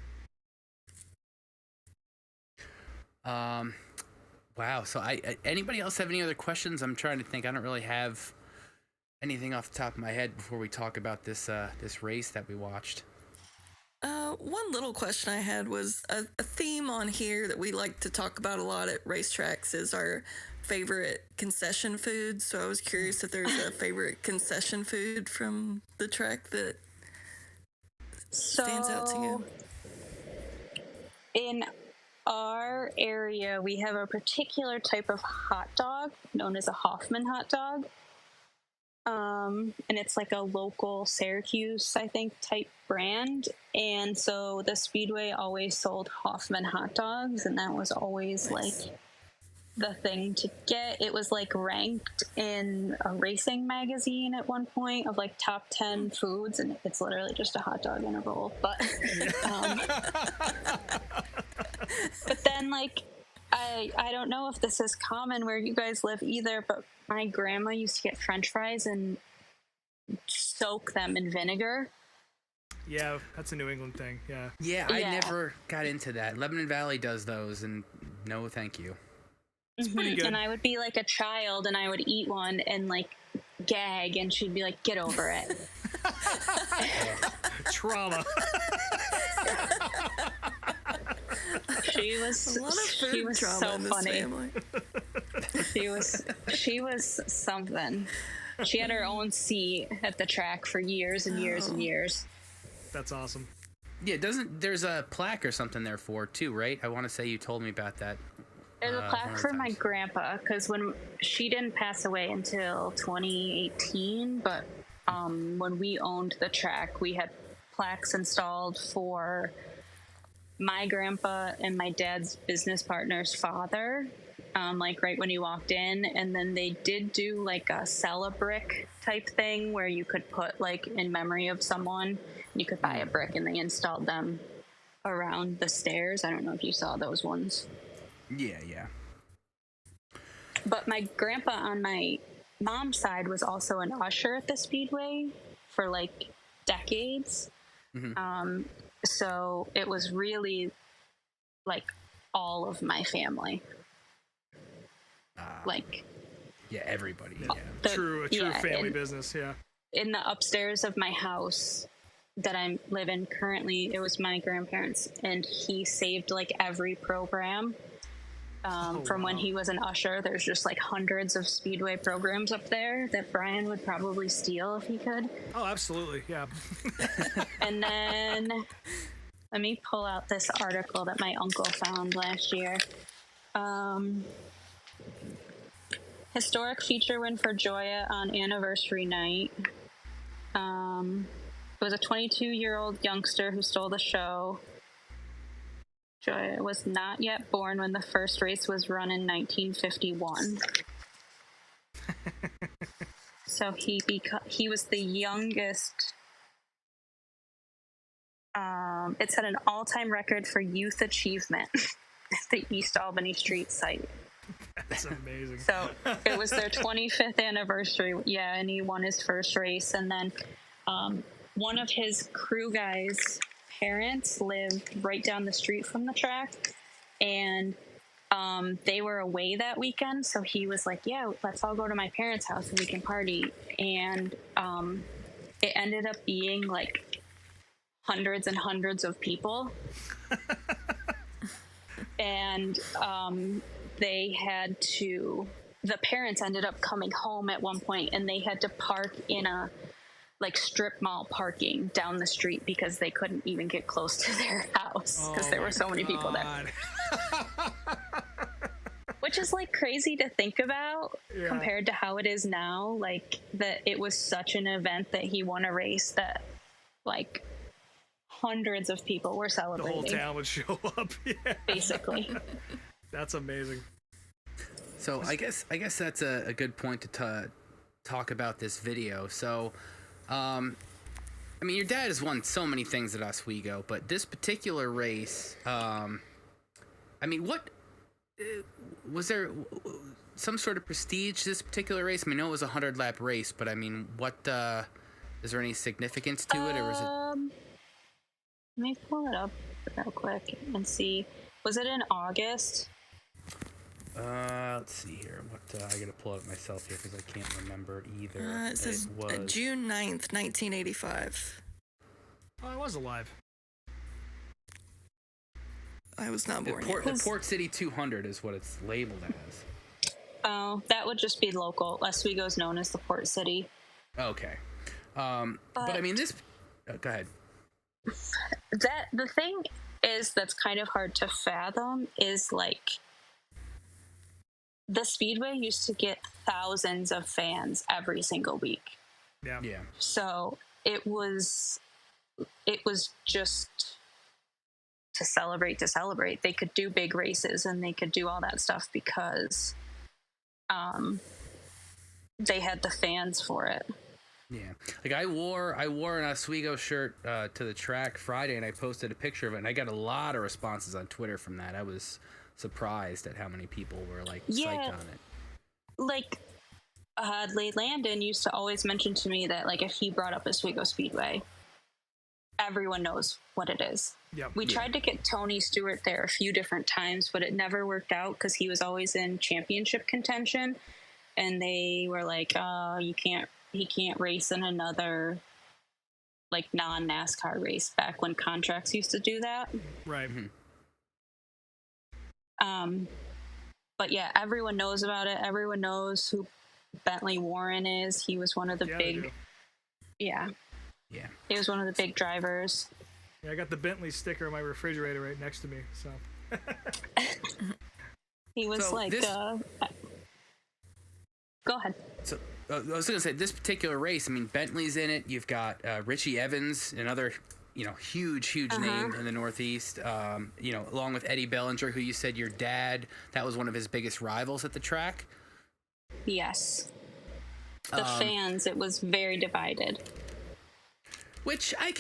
Wow. So anybody else have any other questions? I'm trying to think. I don't really have anything off the top of my head before we talk about this race that we watched. One little question I had was a theme on here that we like to talk about a lot at racetracks is our favorite concession foods. So I was curious if there's a favorite concession food from the track that stands out to you. In our area, we have a particular type of hot dog known as a Hoffman hot dog. And it's like a local Syracuse, I think, type brand. And so the Speedway always sold Hoffman hot dogs, and that was always like the thing to get. It was like ranked in a racing magazine at one point of like top 10 foods, and it's literally just a hot dog in a roll. But but then like I don't know if this is common where you guys live either, but my grandma used to get French fries and soak them in vinegar. Yeah, that's a New England thing. Yeah. Yeah, I never got into that. Lebanon Valley does those, and no, thank you. It's pretty good. And I would be like a child, and I would eat one and like gag, and she'd be like, "Get over it." Trauma. She was A lot of food she was trauma so in this funny. family. She was something. She had her own seat at the track for years and years and years. That's awesome. Yeah, there's a plaque or something there for too, right? I want to say you told me about that. There's a plaque for my grandpa, because when she didn't pass away until 2018, but when we owned the track, we had plaques installed for my grandpa and my dad's business partner's father, like right when you walked in. And then they did do like a sell-a-brick type thing where you could put like in memory of someone, you could buy a brick, and they installed them around the stairs. I don't know if you saw those ones. Yeah. But my grandpa on my mom's side was also an usher at the Speedway for like decades. So it was really like all of my family. Like, yeah, everybody. True family business. Yeah. In the upstairs of my house that I live in currently, it was my grandparents, and he saved like every program. From when he was an usher. There's just like hundreds of Speedway programs up there that Brian would probably steal if he could. Oh, absolutely. Yeah. And then let me pull out this article that my uncle found last year. Historic feature win for Gioia on anniversary night. It was a 22-year-old youngster who stole the show. Gioia was not yet born when the first race was run in 1951. So he was the youngest. It set an all-time record for youth achievement at the East Albany Street site. That's amazing. So it was their 25th anniversary. Yeah, and he won his first race. And then one of his crew guys' parents lived right down the street from the track, and they were away that weekend. So he was like, yeah, let's all go to my parents' house and we can party. And it ended up being like hundreds and hundreds of people. And the parents ended up coming home at one point, and they had to park in a like strip mall parking down the street because they couldn't even get close to their house because there were so many people there. Which is like crazy to think about compared to how it is now. Like that it was such an event that he won a race that like hundreds of people were celebrating. The whole town would show up. Yeah. Basically. That's amazing. So I guess that's a good point to talk about this video. So, I mean, your dad has won so many things at Oswego, but this particular race, I mean, what was there some sort of prestige to this particular race? I mean, I know it was a 100-lap race, but I mean, what is there any significance to it, or was it? Let me pull it up real quick and see. Was it in August? Let's see here. What I gotta pull it up myself here because I can't remember either. It says June 9th, 1985. Oh, I was alive. I was not born yet. The Port City 200 is what it's labeled as. Oh, that would just be local. Oswego is known as the Port City. Okay. But I mean, this... go ahead. The thing is that's kind of hard to fathom is like the Speedway used to get thousands of fans every single week. Yeah. So it was just to celebrate. They could do big races and they could do all that stuff because they had the fans for it. Yeah, like I wore an Oswego shirt to the track Friday, and I posted a picture of it, and I got a lot of responses on Twitter from that. I was surprised at how many people were like psyched on it. Like, Lade Landon used to always mention to me that like if he brought up Oswego Speedway, everyone knows what it is. Yep. We tried to get Tony Stewart there a few different times, but it never worked out because he was always in championship contention, and they were like, he can't race in another like non-NASCAR race back when contracts used to do that. Right. But yeah, everyone knows about it. Everyone knows who Bentley Warren is. He was one of the big. Yeah. He was one of the big drivers. Yeah, I got the Bentley sticker in my refrigerator right next to me. So. He was so like. Go ahead. So. I was going to say, this particular race, I mean, Bentley's in it. You've got Richie Evans, another, huge name in the Northeast, along with Eddie Bellinger, who you said your dad, that was one of his biggest rivals at the track. Yes. The fans, it was very divided. Which I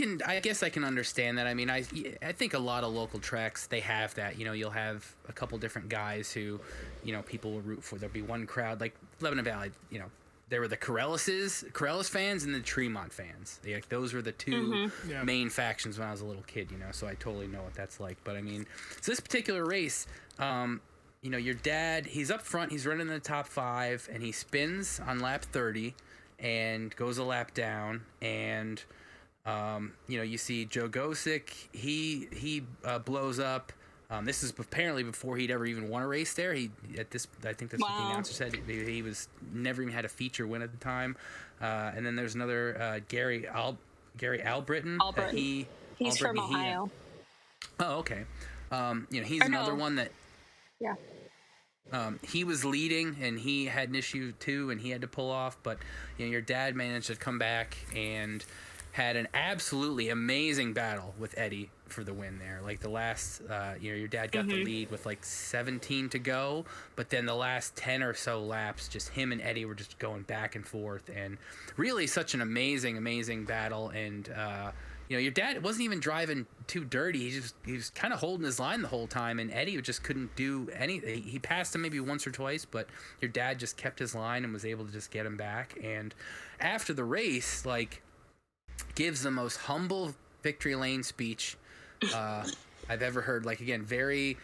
guess I can understand that. I mean, I think a lot of local tracks, they have that. You know, you'll have a couple different guys who, you know, people will root for. There'll be one crowd, like Lebanon Valley, you know, there were the Corellis fans and the Tremont fans. Like, those were the two main factions when I was a little kid, you know, so I totally know what that's like. But I mean, so this particular race, you know, your dad, he's up front, he's running in the top 5, and he spins on lap 30 and goes a lap down, and you know, you see Joe Gosick, he blows up. This is apparently before he'd ever even won a race there. I think that's what the announcer said. He was never even had a feature win at the time. And then there's another Gary Albritton. He's from Ohio. Oh, okay. You know, he's another one that. Yeah. He was leading, and he had an issue too, and he had to pull off. But you know, your dad managed to come back and had an absolutely amazing battle with Eddie for the win there. Like the last, you know, your dad got the lead with like 17 to go, but then the last 10 or so laps, just him and Eddie were just going back and forth, and really such an amazing battle. And you know, your dad wasn't even driving too dirty. He was kind of holding his line the whole time, and Eddie just couldn't do anything. He passed him maybe once or twice, but your dad just kept his line and was able to just get him back. And after the race, like, gives the most humble victory lane speech I've ever heard. Like, again, very,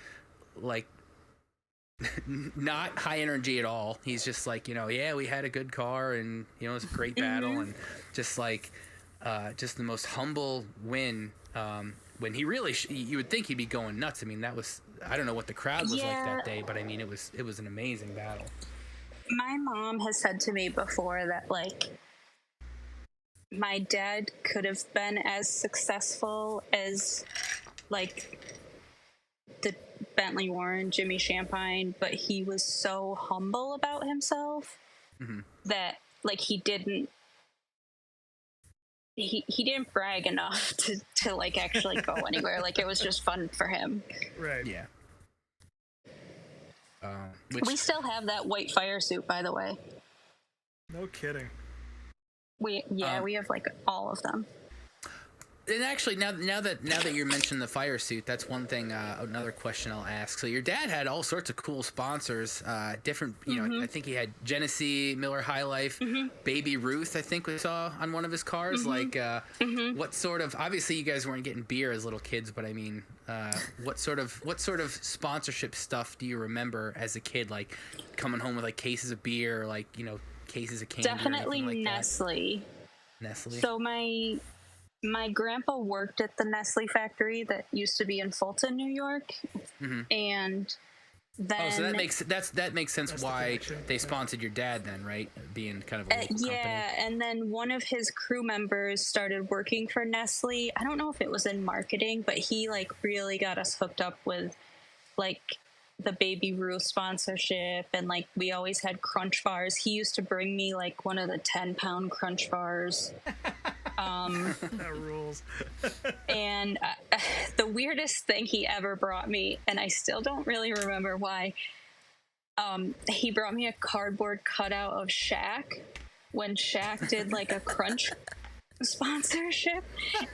like, not high energy at all. He's just like, you know, yeah, we had a good car, and, you know, it was a great battle, and just like, just the most humble win. When he really, you would think he'd be going nuts. I mean, that was, I don't know what the crowd was like that day, but I mean, it was an amazing battle. My mom has said to me before that, like, my dad could have been as successful as, like, the Bentley Warren, Jimmy Champagne, but he was so humble about himself that, like, he didn't brag enough to like actually go anywhere. Like, it was just fun for him. Right. Yeah. We still have that white fire suit, by the way. No kidding. We have like all of them. And actually, now that you mentioned the fire suit, that's one thing. Another question I'll ask. So your dad had all sorts of cool sponsors, different. You know, I think he had Genesee, Miller High Life, Baby Ruth. I think we saw on one of his cars. Like, what sort of? Obviously, you guys weren't getting beer as little kids, but I mean, what sort of sponsorship stuff do you remember as a kid? Like coming home with like cases of beer, or like, you know, cases of candy. Definitely like Nestle. That? Nestle. So my grandpa worked at the Nestle factory that used to be in Fulton, New York, and then so that makes sense why they sponsored your dad then, right? Being kind of a local company. And then one of his crew members started working for Nestle. I don't know if it was in marketing, but he like really got us hooked up with like the Baby Ruth sponsorship, and like we always had Crunch bars. He used to bring me like one of the 10-pound Crunch bars. That rules. And the weirdest thing he ever brought me, and I still don't really remember why, he brought me a cardboard cutout of Shaq when Shaq did like a Crunch sponsorship.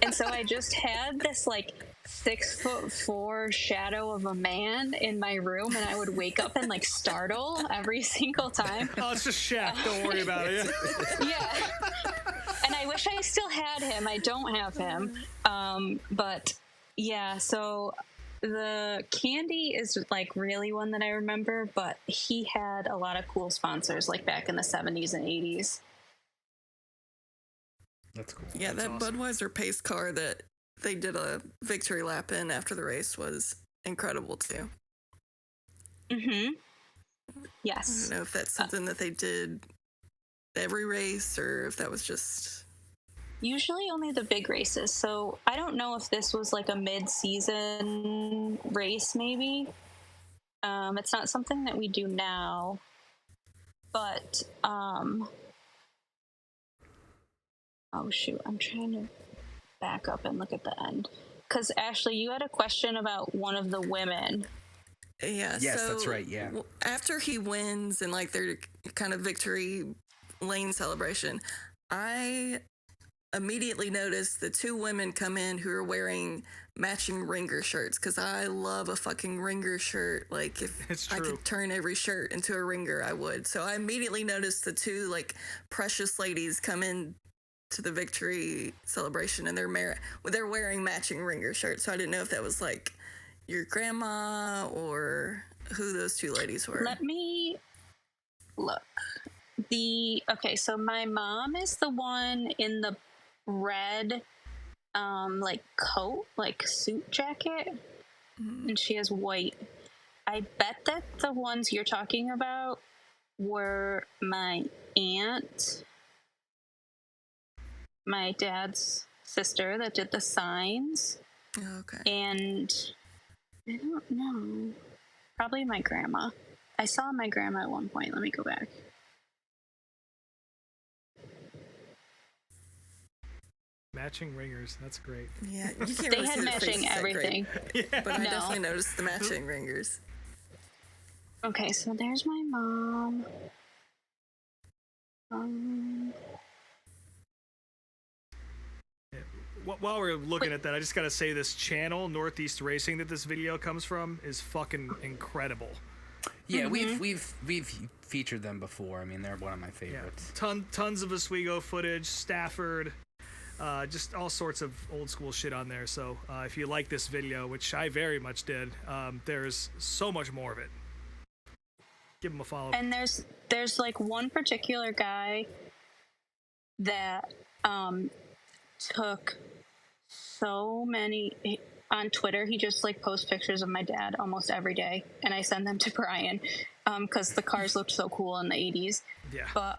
And so I just had this like 6'4" shadow of a man in my room, and I would wake up and like startle every single time. Oh, it's just Shaq. Don't worry about it. Yeah. And I wish I still had him. I don't have him. But yeah, so the candy is like really one that I remember, but he had a lot of cool sponsors like back in the 70s and 80s. That's cool. Yeah, That's that awesome. Budweiser pace car that they did a victory lap in after the race was incredible too. Yes. I don't know if that's something that they did every race or if that was just Usually only the big races. So I don't know if this was like a mid-season race maybe. It's not something that we do now. But oh shoot, I'm trying to back up and look at the end. Because Ashley, you had a question about one of the women. Yeah. Yes, so that's right. Yeah. After he wins and like their kind of victory lane celebration, I immediately noticed the two women come in who are wearing matching ringer shirts, because I love a fucking ringer shirt. Like, if It's I true. could turn every shirt into a ringer, I would. So I immediately noticed the two, like, precious ladies come in to the victory celebration, and they're wearing matching ringer shirts. So I didn't know if that was, like, your grandma or who those two ladies were. Let me look. Okay, so my mom is the one in the red like coat, like suit jacket, and she has white. I bet that the ones you're talking about were my aunt, my dad's sister that did the signs, Okay. and I don't know, probably my grandma. I saw my grandma at one point. Let me go back. Matching ringers. That's great. Yeah, you can't They really had see their matching faces that great, everything. but I No. definitely noticed the matching ringers. Okay, so there's my mom. While we're looking at that, I just got to say this channel, Northeast Racing, that this video comes from is fucking incredible. Yeah, we've featured them before. I mean, they're one of my favorites. Tons of Oswego footage, Stafford, just all sorts of old school shit on there. So if you like this video, which I very much did, there's so much more of it. Give them a follow. And there's like one particular guy that took so many on Twitter. He just like posts pictures of my dad almost every day, and I send them to Brian because the cars looked so cool in the 80s. Yeah. But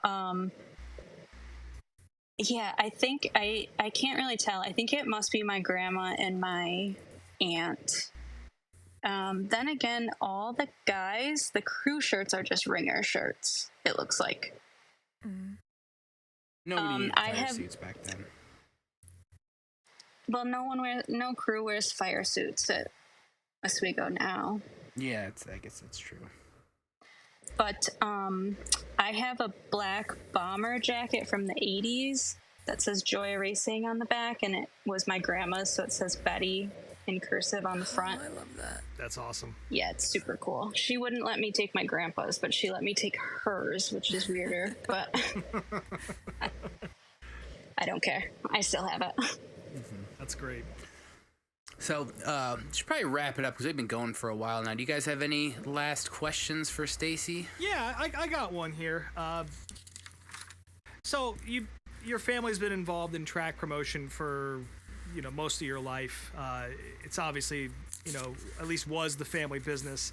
yeah, I think I can't really tell. I think it must be my grandma and my aunt. Then again, all the guys, the crew shirts are just ringer shirts, it looks like. Nobody used I fire have- suits back then. Well, no crew wears fire suits at Oswego now. Yeah, I guess that's true. But I have a black bomber jacket from the 80s that says Gioia Racing on the back, and it was my grandma's, so it says Betty in cursive on the front. Oh, I love that. That's awesome. Yeah, it's super cool. She wouldn't let me take my grandpa's, but she let me take hers, which is weirder. But I don't care. I still have it. That's great. So, should probably wrap it up because we've been going for a while now. Do you guys have any last questions for Stacy? Yeah, I got one here. So your family's been involved in track promotion for most of your life. It's obviously at least was the family business.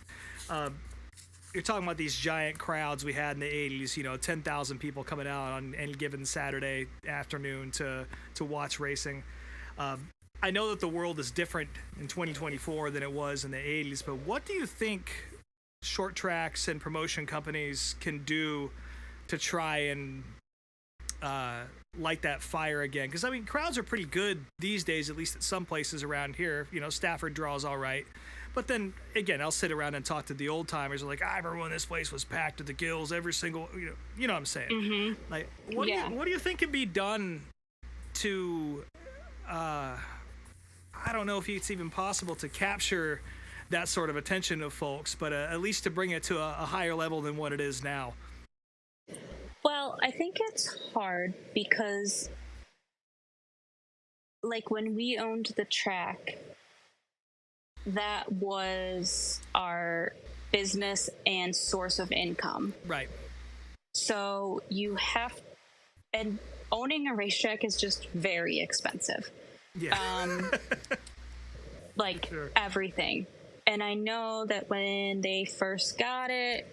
You're talking about these giant crowds we had in the 80s. 10,000 people coming out on any given Saturday afternoon to watch racing. I know that the world is different in 2024 than it was in the 80s, but what do you think short tracks and promotion companies can do to try and light that fire again? Because, I mean, crowds are pretty good these days, at least at some places around here. Stafford draws all right. But then, again, I'll sit around and talk to the old-timers. Like, I remember when this place was packed to the gills every single, you know what I'm saying? Mm-hmm. Like, what do you think can be done to... I don't know if it's even possible to capture that sort of attention of folks, but at least to bring it to a higher level than what it is now. Well, I think it's hard because, like, when we owned the track, that was our business and source of income. Right. So and owning a racetrack is just very expensive. Yeah. Like, Sure. Everything. And I know that when they first got it,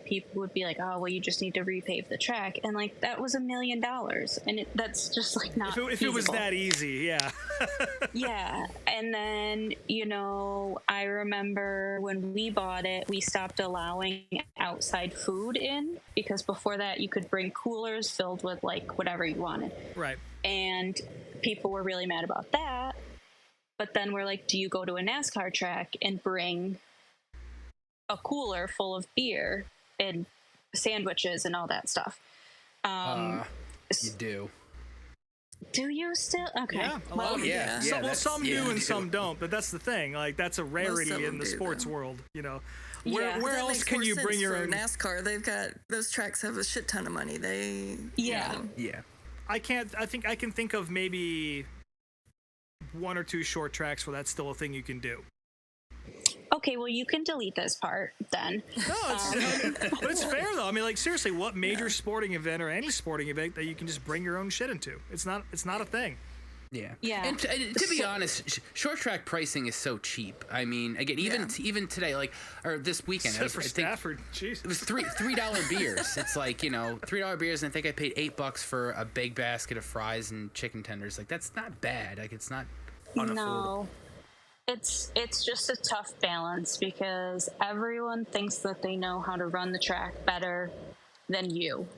people would be like, oh, well, you just need to repave the track. And, like, that was $1 million. And that's just, like, not if it was feasible. that easy, yeah. Yeah. And then, I remember when we bought it, we stopped allowing outside food in, because before that you could bring coolers filled with, like, whatever you wanted. Right. And people were really mad about that. But then we're like, do you go to a NASCAR track and bring a cooler full of beer and sandwiches and all that stuff? You do. Do you still? Okay. Yeah, a lot Well, of them. yeah. Some, well, that's- some yeah, do and dude. some don't, but that's the thing. Like, that's a rarity of in them the do, sports though. world. You know, Yeah. where That else makes can more you sense bring your for own? NASCAR? They've got those tracks have a shit ton of money. They Yeah. Yeah. I think I can think of maybe one or two short tracks where that's still a thing you can do. Okay, well, you can delete this part then. No, but it's fair though. I mean, like seriously, what major sporting event or any sporting event that you can just bring your own shit into? It's not a thing. Yeah. Yeah. And to be honest, short track pricing is so cheap. I mean, again, even today, like or this weekend, Except for I think Stafford, jeez. it was $3 beers. It's like $3 beers, and I think I paid $8 for a big basket of fries and chicken tenders. Like that's not bad. Like it's not unaffordable. No. It's just a tough balance because everyone thinks that they know how to run the track better than you,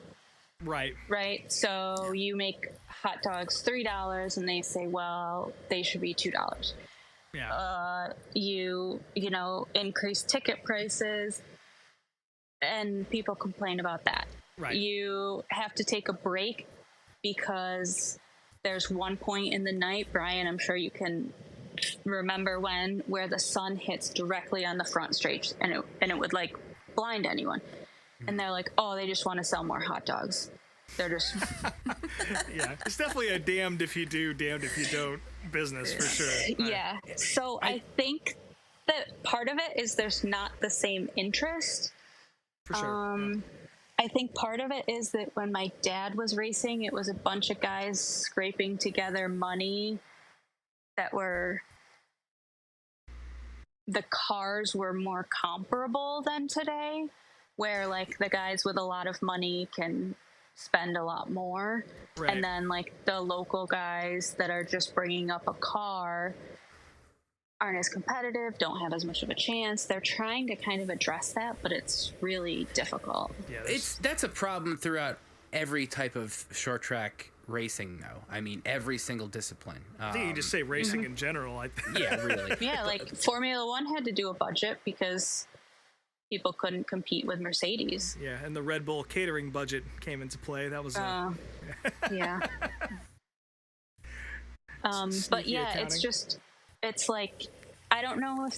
Right. right? So you make hot dogs $3 and they say, well, they should be $2. Yeah. You know, increase ticket prices and people complain about that. Right. You have to take a break because there's one point in the night, Brian, I'm sure you can remember where the sun hits directly on the front straight and it would like blind anyone. And they're like, oh, they just want to sell more hot dogs. They're just Yeah. It's definitely a damned if you do, damned if you don't business for sure. yeah. So I think that part of it is there's not the same interest. For sure. I think part of it is that when my dad was racing, it was a bunch of guys scraping together money that the cars were more comparable than today, where like the guys with a lot of money can spend a lot more. Right. And then like the local guys that are just bringing up a car aren't as competitive, don't have as much of a chance. They're trying to kind of address that, but it's really difficult. Yeah, That's a problem throughout every type of short track racing, though. I mean, every single discipline. I think you can just say racing in general. Yeah, really. Yeah, like Formula One had to do a budget because people couldn't compete with Mercedes. Yeah, and the Red Bull catering budget came into play. That was Yeah. But yeah, accounting. it's like, I don't know.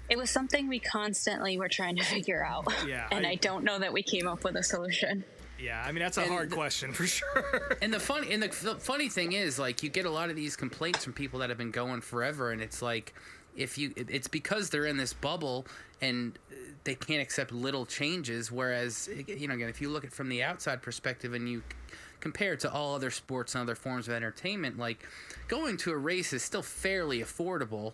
It was something we constantly were trying to figure out. Yeah, And I don't know that we came up with a solution. Yeah, I mean that's a hard question for sure. And the funny thing is, like, you get a lot of these complaints from people that have been going forever, and it's like, it's because they're in this bubble and they can't accept little changes. Whereas, again, if you look at it from the outside perspective and you compare it to all other sports and other forms of entertainment, like going to a race is still fairly affordable.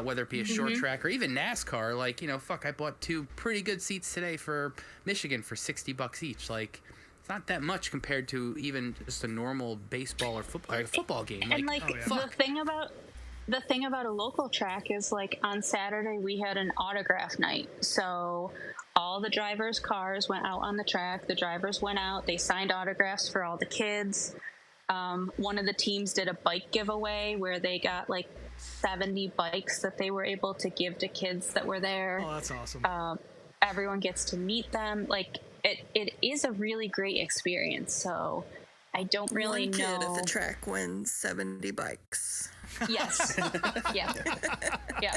Whether it be a short track or even NASCAR, like, I bought 2 pretty good seats today for Michigan for $60 each. Like, it's not that much compared to even just a normal baseball or football game. And the thing about a local track is, like, on Saturday we had an autograph night. So all the drivers' cars went out on the track. The drivers went out. They signed autographs for all the kids. One of the teams did a bike giveaway where they got like 70 bikes that they were able to give to kids that were there. Oh, that's awesome. Everyone gets to meet them. Like, it is a really great experience. So I don't really One know. kid at the track wins 70 bikes. Yes. Yeah. Yeah.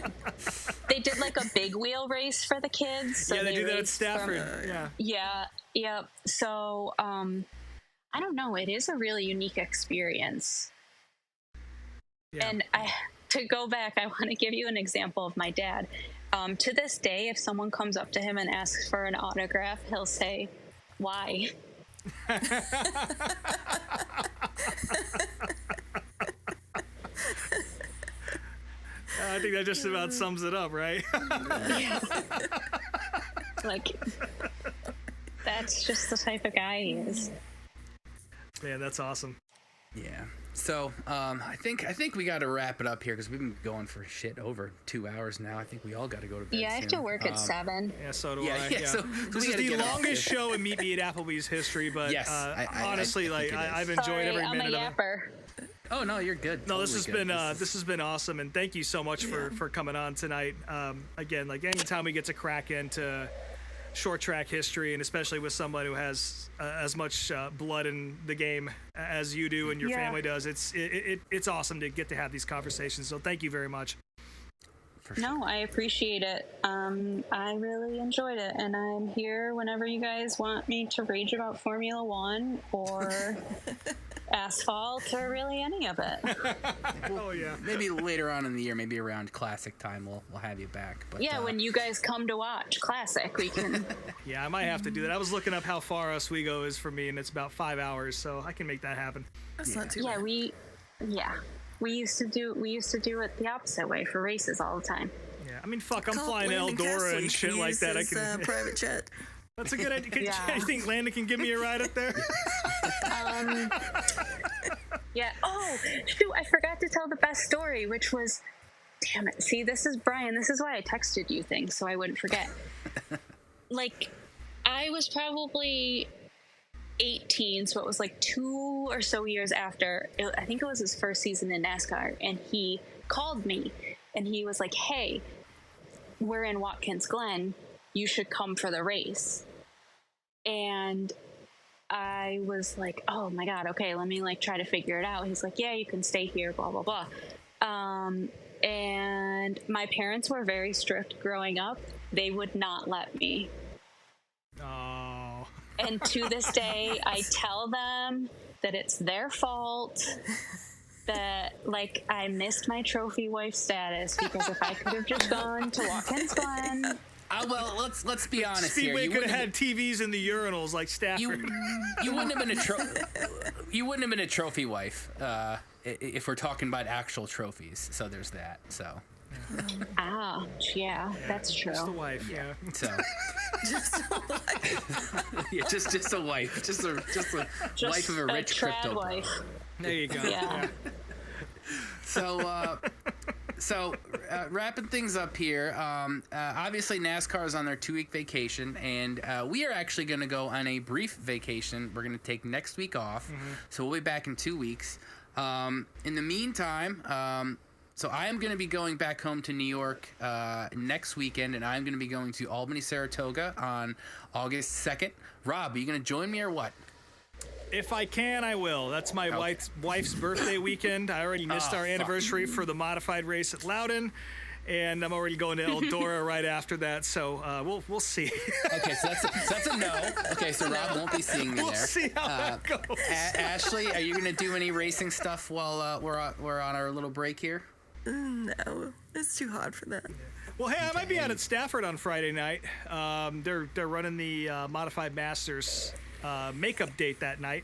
They did like a big wheel race for the kids. So yeah, they do that at raced from- Stafford. Yeah. Yeah. Yeah. So, I don't know. It is a really unique experience. Yeah. And to go back, I want to give you an example of my dad. To this day, if someone comes up to him and asks for an autograph, he'll say, "Why?" I think that just about sums it up, right? Like, that's just the type of guy he is. Man, that's awesome. Yeah. So I think we got to wrap it up here because we've been going for shit over 2 hours now. I think we all got to go to bed. Yeah, I have soon. to work at 7. Yeah, so do Yeah, I. yeah, so this we is gotta the get off longest this. show in Meet Me at Applebee's history, but Yes, I honestly, think it is. I've enjoyed Sorry, every I'm a minute of it. yapper. Oh no, you're good. No, this Totally has good. been this has been awesome, and thank you so much for coming on tonight. Again, like anytime we get to crack into short track history, and especially with someone who has as much blood in the game as you do and your family does. It's awesome to get to have these conversations. So thank you very much. No, I appreciate it. I really enjoyed it, and I'm here whenever you guys want me to rage about Formula One or asphalt or really any of it. Oh yeah. Maybe later on in the year, maybe around Classic time, we'll have you back. But, Yeah, when you guys come to watch Classic, we can. Yeah, I might have to do that. I was looking up how far Oswego is from me, and it's about 5 hours, so I can make that happen. That's not too Yeah, bad. we used to do it the opposite way for races all the time. Yeah, I mean, fuck, I'm Call flying to Landon Eldora Cassidy. and shit He like that. I uses, can. private jet. That's a good idea. Yeah. You think Landon can give me a ride up there? Yeah. Oh, shoot! I forgot to tell the best story, which was, damn it. See, this is Brian. This is why I texted you things so I wouldn't forget. Like, I was probably 18, so it was like 2 or so years after. I think it was his first season in NASCAR, and he called me, and he was like, "Hey, we're in Watkins Glen. You should come for the race." And I was like, oh my God, okay, let me like try to figure it out. He's like, yeah, you can stay here, blah, blah, blah. And my parents were very strict growing up. They would not let me. Oh. And to this day, I tell them that it's their fault, that like I missed my trophy wife status, because if I could have just gone to Watkins Glen. Well, let's be honest Speedway here. could have had TVs in the urinals like Stafford. You wouldn't have been a trophy wife if we're talking about actual trophies. So there's that. So. Yeah, that's true. Just the wife, yeah. So. Just like, Yeah, just a wife, just a wife of a rich trad crypto wife. bro. There you go. Yeah. So wrapping things up here, obviously NASCAR is on their 2-week vacation, and we are actually going to go on a brief vacation. We're going to take next week off, so we'll be back in 2 weeks. In the meantime, so I am going to be going back home to New York next weekend, and I'm going to be going to Albany, Saratoga on August 2nd. Rob, are you going to join me or what? If I can, I will. That's my wife's birthday weekend. I already missed our anniversary for the modified race at Loudon, and I'm already going to Eldora right after that. So we'll see. Okay, so that's a no. Okay, so Rob won't be seeing me We'll there. see how that goes. Ashley, are you going to do any racing stuff while we're on our little break here? no, it's too hot for that. Well, hey, I might be out at Stafford on Friday night. They're running the Modified Masters makeup date that night.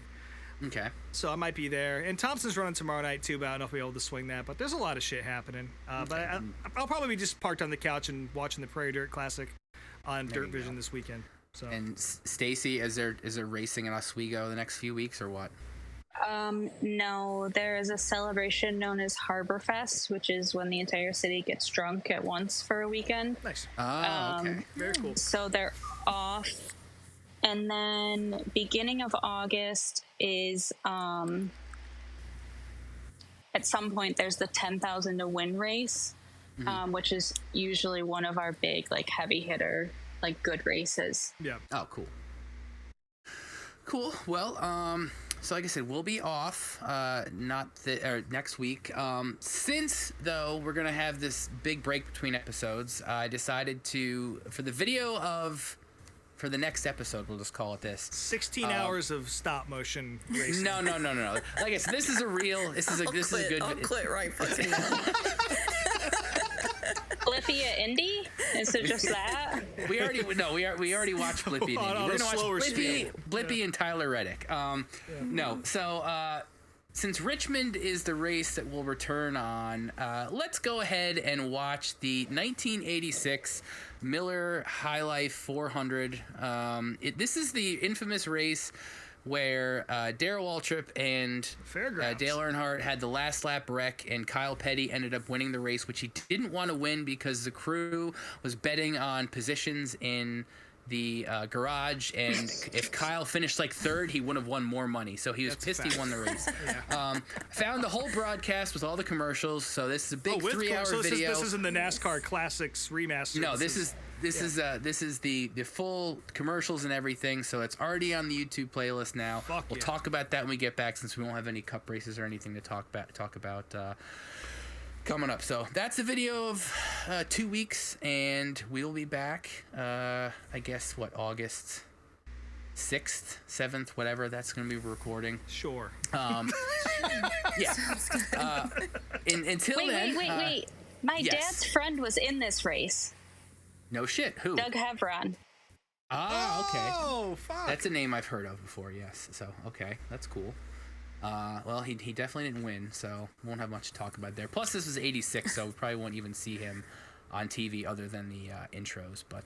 Okay. So I might be there. And Thompson's running tomorrow night, too, but I don't know if we'll be able to swing that. But there's a lot of shit happening. But I'll probably be just parked on the couch and watching the Prairie Dirt Classic on Dirt Vision this weekend. So. And Stacy, is there racing in Oswego the next few weeks or what? No, there is a celebration known as Harbor Fest, which is when the entire city gets drunk at once for a weekend. Nice. Oh, okay. Very cool. So they're off. And then beginning of August is at some point there's the 10,000 to win race, which is usually one of our big like heavy hitter like good races. Yeah. Oh, cool. Cool. Well, so like I said, we'll be off next week. Since though we're gonna have this big break between episodes, I decided to for the next episode, we'll just call it this. 16 hours of stop motion racing. No. Like I said, this is a good. I'll quit right fucking now. Blippi at Indy? Is it just that? We already watched Blippi. On a We're gonna watch slower speed. Blippi and Tyler Reddick. No, so since Richmond is the race that we'll return on, let's go ahead and watch the 1986 Miller High Life 400. This is the infamous race where Darrell Waltrip and Dale Earnhardt had the last lap wreck, and Kyle Petty ended up winning the race, which he didn't want to win because the crew was betting on positions in the garage, and if Kyle finished like third, he would have won more money. So he was pissed he won the race. Found the whole broadcast with all the commercials. So this is a big 3-hour video. This isn't the NASCAR Classics remaster. No, this This is the full commercials and everything, so it's already on the YouTube playlist now. We'll talk about that when we get back, since we won't have any cup races or anything to talk about coming up. So that's a video of 2 weeks, and we'll be back. I guess August 6th, 7th, whatever. That's going to be recording. Sure. Yeah. Until then. Wait. My dad's friend was in this race. No shit. Who? Doug Hevron. Ah, okay. Oh, fuck. That's a name I've heard of before, yes. So, okay, that's cool. Well, he definitely didn't win, so won't have much to talk about there. Plus, this was 86, so we probably won't even see him on TV other than the intros. But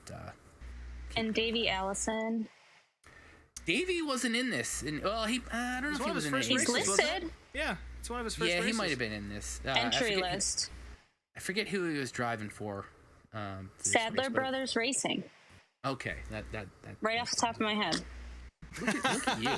And Davey Allison. Davey wasn't in this. I don't know if he was in it. He's listed. Yeah, it's one of his first races. Yeah, he might have been in this. Entry list. I forget who he was driving for. Sadler Brothers Racing. Okay, that right off the top of my head. Look at you.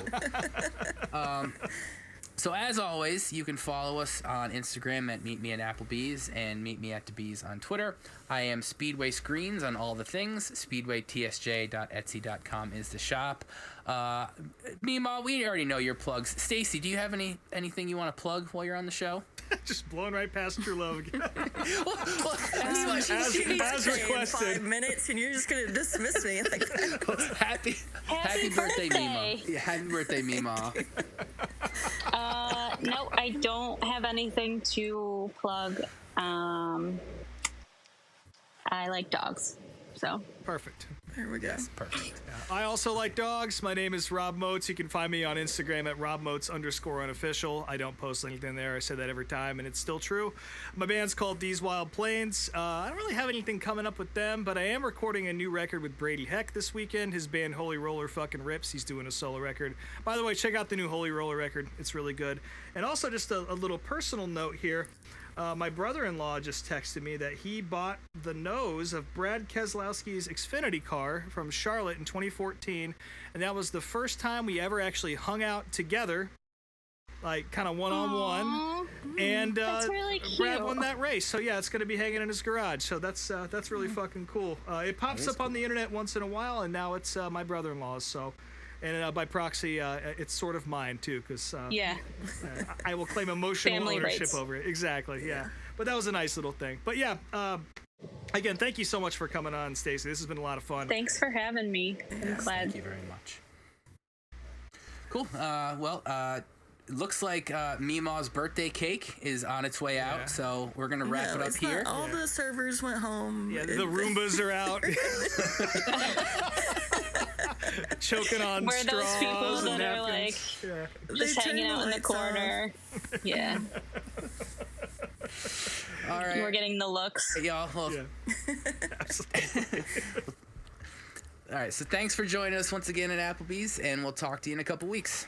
So as always, you can follow us on Instagram at Meet Me at Applebee's and Meet Me at DeBees on Twitter. I am Speedway Screens on all the things. SpeedwayTSJ.etsy.com is the shop. Meemaw, we already know your plugs. Stacy, do you have anything you want to plug while you're on the show? Just blowing right past your love again. As requested. 5 minutes, and you're just gonna dismiss me like that. Happy birthday, Meemaw. Yeah, happy birthday, Meemaw. No, I don't have anything to plug. I like dogs, so. Perfect. There we go. Yes, perfect. I also like dogs. My name is Rob Moats. You can find me on Instagram at RobMoats_unofficial. I don't post anything there. I say that every time, and it's still true. My band's called These Wild Plains. I don't really have anything coming up with them, but I am recording a new record with Brady Heck this weekend. His band Holy Roller fucking rips. He's doing a solo record. By the way, check out the new Holy Roller record. It's really good. And also just a little personal note here. My brother-in-law just texted me that he bought the nose of Brad Keselowski's Xfinity car from Charlotte in 2014, and that was the first time we ever actually hung out together, like kind of one-on-one. And that's really cute. Brad won that race, so yeah, it's going to be hanging in his garage. So that's really fucking cool. It pops up on the internet once in a while, and now it's my brother-in-law's. So. And by proxy, it's sort of mine, too, because I will claim emotional Family ownership rights. over it. Exactly, yeah. But that was a nice little thing. But, yeah, again, thank you so much for coming on, Stacy. This has been a lot of fun. Thanks for having me. I'm glad. Thank you very much. Cool. Looks like Meemaw's birthday cake is on its way out, so we're going to wrap it up here. All the servers went home. Yeah, the Roombas are out. Choking on We're straws those people and that are like napkins. just They hanging turn out the in the lights corner. Yeah, All right. we're getting the looks. Y'all, well, Yeah. Absolutely. all right, so thanks for joining us once again at Applebee's, and we'll talk to you in a couple weeks.